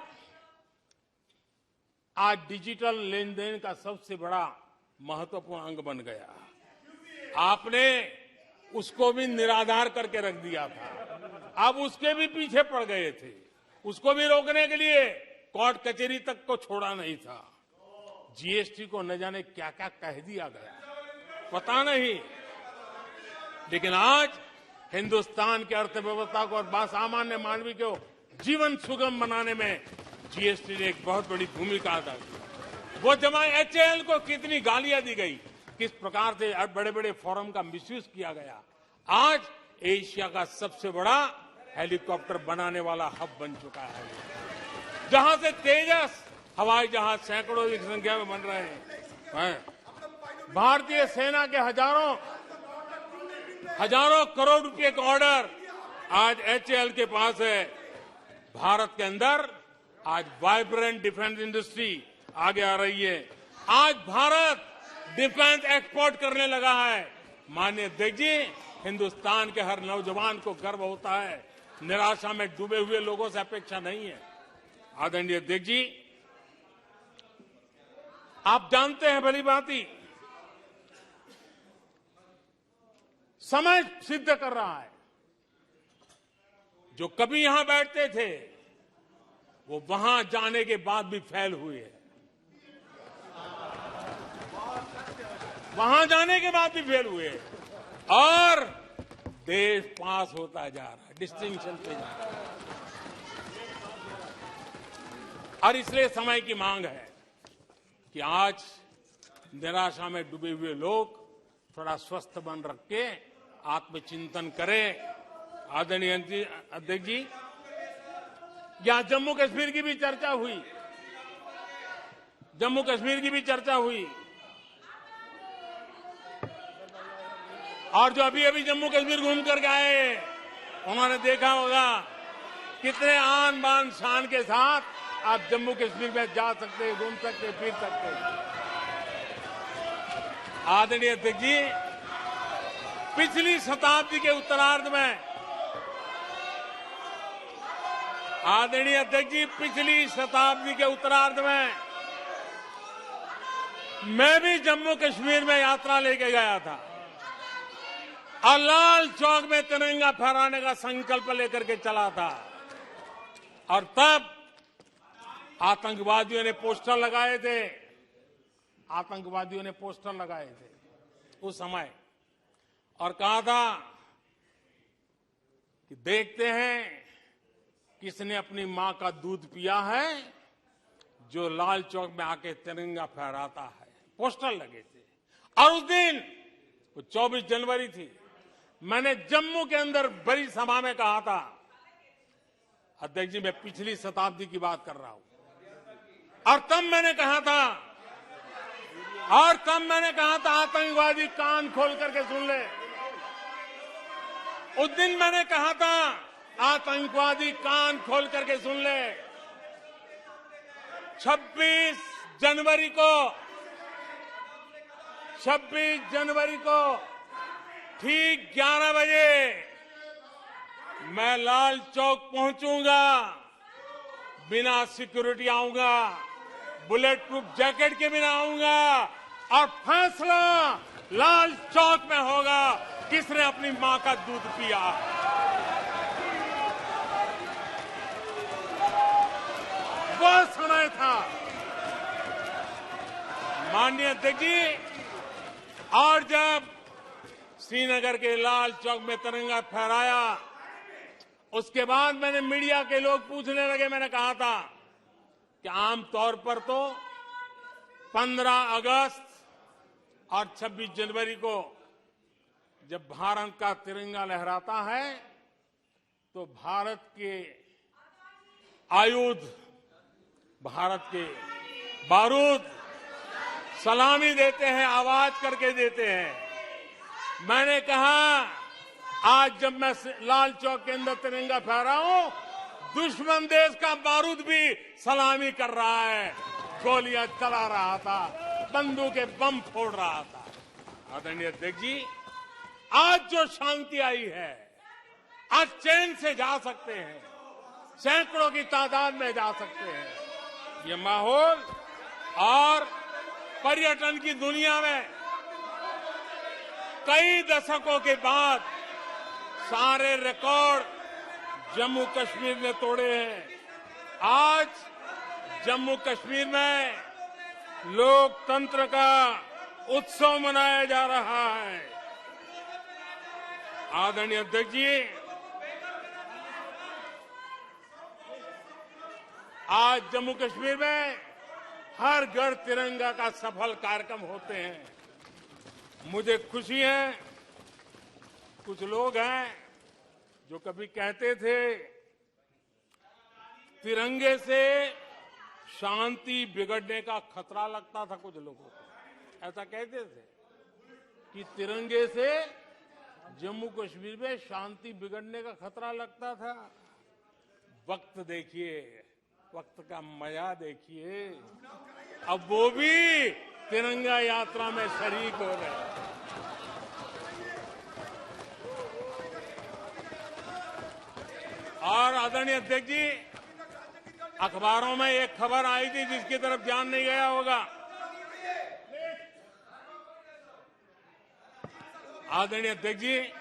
आज डिजिटल लेन देन का सबसे बड़ा महत्वपूर्ण अंग बन गया। आपने उसको भी निराधार करके रख दिया था, अब उसके भी पीछे पड़ गए थे। उसको भी रोकने के लिए कोर्ट कचहरी तक को छोड़ा नहीं था। जीएसटी को न जाने क्या क्या कह दिया गया, पता नहीं, लेकिन आज हिंदुस्तान की अर्थव्यवस्था को और सामान्य मानवी को जीवन सुगम बनाने में जीएसटी ने एक बहुत बड़ी भूमिका अदा की। वो जमा एचएएल को कितनी गालियां दी गई, किस प्रकार से बड़े बड़े फोरम का मिसयूज किया गया। आज एशिया का सबसे बड़ा हेलीकॉप्टर बनाने वाला हब बन चुका है, जहां से तेजस हवाई जहाज सैकड़ों की संख्या में बन रहे हैं। भारतीय सेना के हजारों करोड़ रुपए का ऑर्डर आज एचएएल के पास है। भारत के अंदर आज वाइब्रेंट डिफेंस इंडस्ट्री आगे आ रही है। आज भारत डिफेंस एक्सपोर्ट करने लगा है। माननीय अध्यक्ष जी, हिंदुस्तान के हर नौजवान को गर्व होता है। निराशा में डूबे हुए लोगों से अपेक्षा नहीं है। आदरणीय अध्यक्ष जी, आप जानते हैं भली भांति, समय सिद्ध कर रहा है। जो कभी यहां बैठते थे, वो वहां जाने के बाद भी फेल हुए हैं। वहां जाने के बाद भी फेल हुए और देश पास होता जा रहा है, डिस्टिंक्शन पे जा रहा है। और इसलिए समय की मांग है कि आज निराशा में डूबे हुए लोग थोड़ा स्वस्थ मन रख के आत्मचिंतन करें। आदरणीय अध्यक्ष जी, यहां जम्मू कश्मीर की भी चर्चा हुई, जम्मू कश्मीर की भी चर्चा हुई। और जो अभी अभी जम्मू कश्मीर घूम करके आए, उन्होंने देखा होगा कितने आन बान शान के साथ आप जम्मू कश्मीर में जा सकते हैं, घूम सकते हैं, फिर सकते हैं। आदरणीय अध्यक्ष जी, पिछली शताब्दी के उत्तरार्ध में, आदरणीय अध्यक्ष जी, पिछली शताब्दी के उत्तरार्ध में मैं भी जम्मू कश्मीर में यात्रा लेके गया था और लाल चौक में तिरंगा फहराने का संकल्प लेकर के चला था। और तब आतंकवादियों ने पोस्टर लगाए थे, आतंकवादियों ने पोस्टर लगाए थे उस समय, और कहा था कि देखते हैं किसने अपनी मां का दूध पिया है, जो लाल चौक में आके तिरंगा फहराता है। पोस्टर लगे थे। और उस दिन, वो 24 जनवरी थी, मैंने जम्मू के अंदर बड़ी सभा में कहा था, अध्यक्ष जी, मैं पिछली शताब्दी की बात कर रहा हूं, और तब मैंने कहा था आतंकवादी कान खोल करके सुन ले। उस दिन मैंने कहा था आतंकवादी कान खोल करके सुन ले। 26 जनवरी को ठीक 11 बजे मैं लाल चौक पहुंचूंगा, बिना सिक्योरिटी आऊंगा, बुलेट प्रूफ जैकेट के बिना आऊंगा, और फैसला लाल चौक में होगा किसने अपनी मां का दूध पिया। वो समय था माननीय अध्यक्ष जी। और जब श्रीनगर के लाल चौक में तिरंगा फहराया, उसके बाद मैंने मीडिया के लोग पूछने लगे, मैंने कहा था कि आमतौर पर तो 15 अगस्त और 26 जनवरी को जब भारत का तिरंगा लहराता है तो भारत के आयुध, भारत के बारूद सलामी देते हैं, आवाज करके देते हैं। मैंने कहा आज जब मैं लाल चौक के अंदर तिरंगा फहरा हूं, दुश्मन देश का बारूद भी सलामी कर रहा है, गोलियां चला रहा था, बंदूकें बम फोड़ रहा था। आदरणीय अध्यक्ष जी, आज जो शांति आई है, आज चैन से जा सकते हैं, सैकड़ों की तादाद में जा सकते हैं। ये माहौल और पर्यटन की दुनिया में कई दशकों के बाद सारे रिकॉर्ड जम्मू कश्मीर ने तोड़े हैं। आज जम्मू कश्मीर में लोकतंत्र का उत्सव मनाया जा रहा है। आदरणीय अध्यक्ष जी, आज जम्मू कश्मीर में हर घर तिरंगा का सफल कार्यक्रम होते हैं। मुझे खुशी है, कुछ लोग हैं जो कभी कहते थे तिरंगे से शांति बिगड़ने का खतरा लगता था, कुछ लोगों को ऐसा कहते थे कि तिरंगे से जम्मू कश्मीर में शांति बिगड़ने का खतरा लगता था। वक्त देखिए, वक्त का मजा देखिए, अब वो भी तिरंगा यात्रा में शरीक हो रहे हैं। और आदरणीय अध्यक्ष जी, अखबारों में एक खबर आई थी जिसकी तरफ ध्यान नहीं गया होगा। आदरणीय अध्यक्ष जी,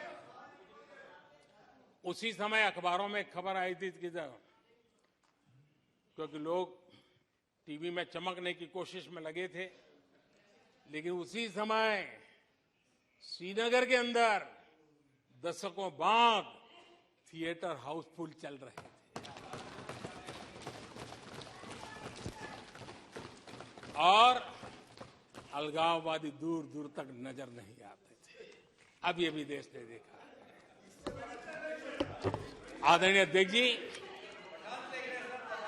उसी समय अखबारों में एक खबर आई थी क्योंकि लोग टीवी में चमकने की कोशिश में लगे थे, लेकिन उसी समय श्रीनगर के अंदर दशकों बाद थिएटर हाउसफुल चल रहे थे और अलगाववादी दूर दूर तक नजर नहीं आते थे। अब ये भी देश ने देखा है। आदरणीय अध्यक्ष जी,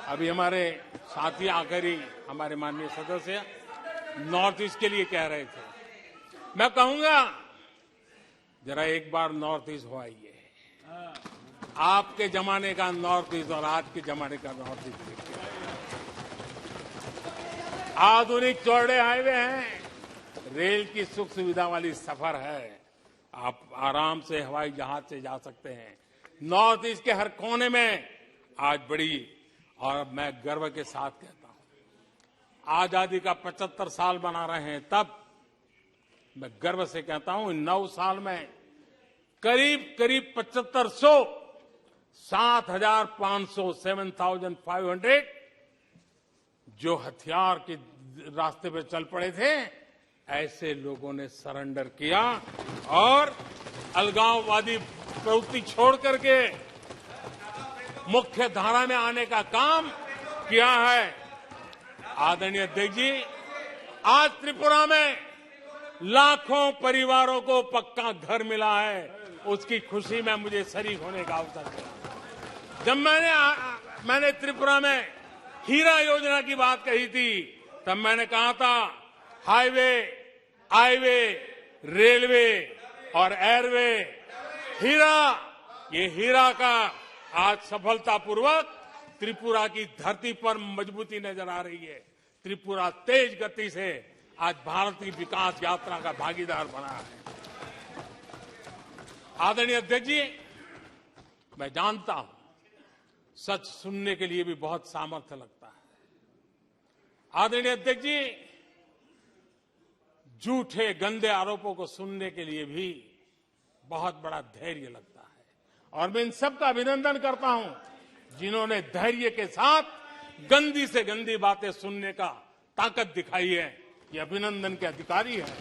अभी हमारे साथी आकर ही हमारे माननीय सदस्य नॉर्थ ईस्ट के लिए कह रहे थे। मैं कहूंगा जरा एक बार नॉर्थ ईस्ट हो आइए। आपके जमाने का नॉर्थ ईस्ट और आज के जमाने का नॉर्थ ईस्ट देखिए। आधुनिक चौड़े हाईवे हैं, रेल की सुख सुविधा वाली सफर है, आप आराम से हवाई जहाज से जा सकते हैं। नॉर्थ ईस्ट के हर कोने में आज बड़ी, और मैं गर्व के साथ कहता हूं, आजादी का 75 साल मना रहे हैं, तब मैं गर्व से कहता हूं इन 9 साल में करीब 7500 7,500 7,500 जो हथियार के रास्ते पे चल पड़े थे, ऐसे लोगों ने सरेंडर किया और अलगाववादी प्रवृत्ति छोड़ करके मुख्य धारा में आने का काम किया है। आदरणीय अध्यक्ष जी, आज त्रिपुरा में लाखों परिवारों को पक्का घर मिला है, उसकी खुशी में मुझे शरीक होने का अवसर मिला। जब मैंने मैंने त्रिपुरा में हीरा योजना की बात कही थी, तब मैंने कहा था हाईवे, हाईवे, रेलवे और एयरवे, ये हीरा का आज सफलतापूर्वक त्रिपुरा की धरती पर मजबूती नजर आ रही है। त्रिपुरा तेज गति से आज भारत की विकास यात्रा का भागीदार बना है। आदरणीय अध्यक्ष जी, मैं जानता हूं सच सुनने के लिए भी बहुत सामर्थ्य लगता है। आदरणीय अध्यक्ष जी, झूठे गंदे आरोपों को सुनने के लिए भी बहुत बड़ा धैर्य लगता है और मैं इन सबका अभिनंदन करता हूं जिन्होंने धैर्य के साथ गंदी से गंदी बातें सुनने का ताकत दिखाई है। ये अभिनंदन के अधिकारी हैं।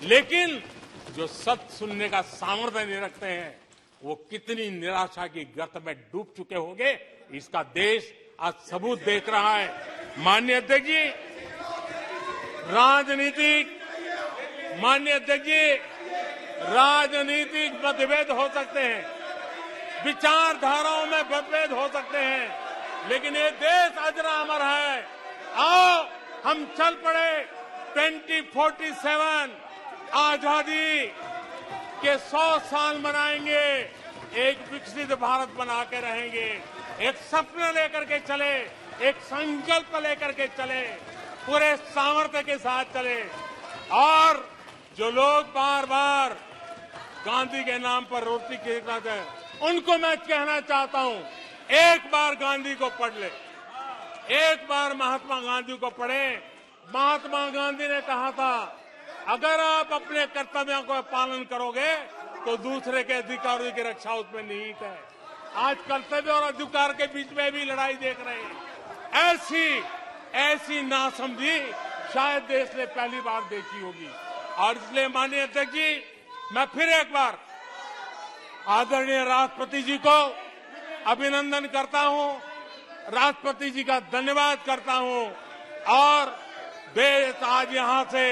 लेकिन जो सच सुनने का सामर्थ्य नहीं रखते हैं, वो कितनी निराशा की गर्त में डूब चुके होंगे, इसका देश आज सबूत देख रहा है। माननीय अध्यक्ष जी, राजनीतिक मतभेद हो सकते हैं, विचारधाराओं में मतभेद हो सकते हैं, लेकिन ये देश अजरा अमर है। आओ हम चल पड़े 2047 आजादी के 100 साल मनाएंगे, एक विकसित भारत बना के रहेंगे, एक सपना लेकर के चले, एक संकल्प लेकर के चले, पूरे सामर्थ्य के साथ चले। और जो लोग बार बार गांधी के नाम पर रोटी खिलाते हैं, उनको मैं कहना चाहता हूं, एक बार गांधी को पढ़ ले, एक बार महात्मा गांधी को पढ़े। महात्मा गांधी ने कहा था, अगर आप अपने कर्तव्यों को पालन करोगे तो दूसरे के अधिकारों की रक्षा उसमें निहित है। आज कर्तव्य और अधिकार के बीच में भी लड़ाई देख रहे हैं। ऐसी नासमझी शायद देश ने पहली बार देखी होगी। और इसलिए माननीय अध्यक्ष जी, मैं फिर एक बार आदरणीय राष्ट्रपति जी को अभिनंदन करता हूं, राष्ट्रपति जी का धन्यवाद करता हूं। और देश आज यहां से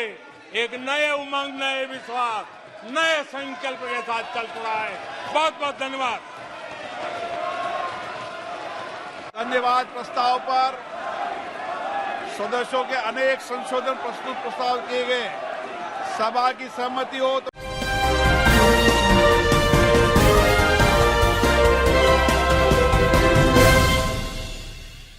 एक नए उमंग, नए विश्वास, नए संकल्प के साथ चल पड़ा है। बहुत बहुत धन्यवाद। धन्यवाद। प्रस्ताव पर सदस्यों के अनेक संशोधन प्रस्तुत प्रस्ताव किए गए। सभा की सहमति हो तो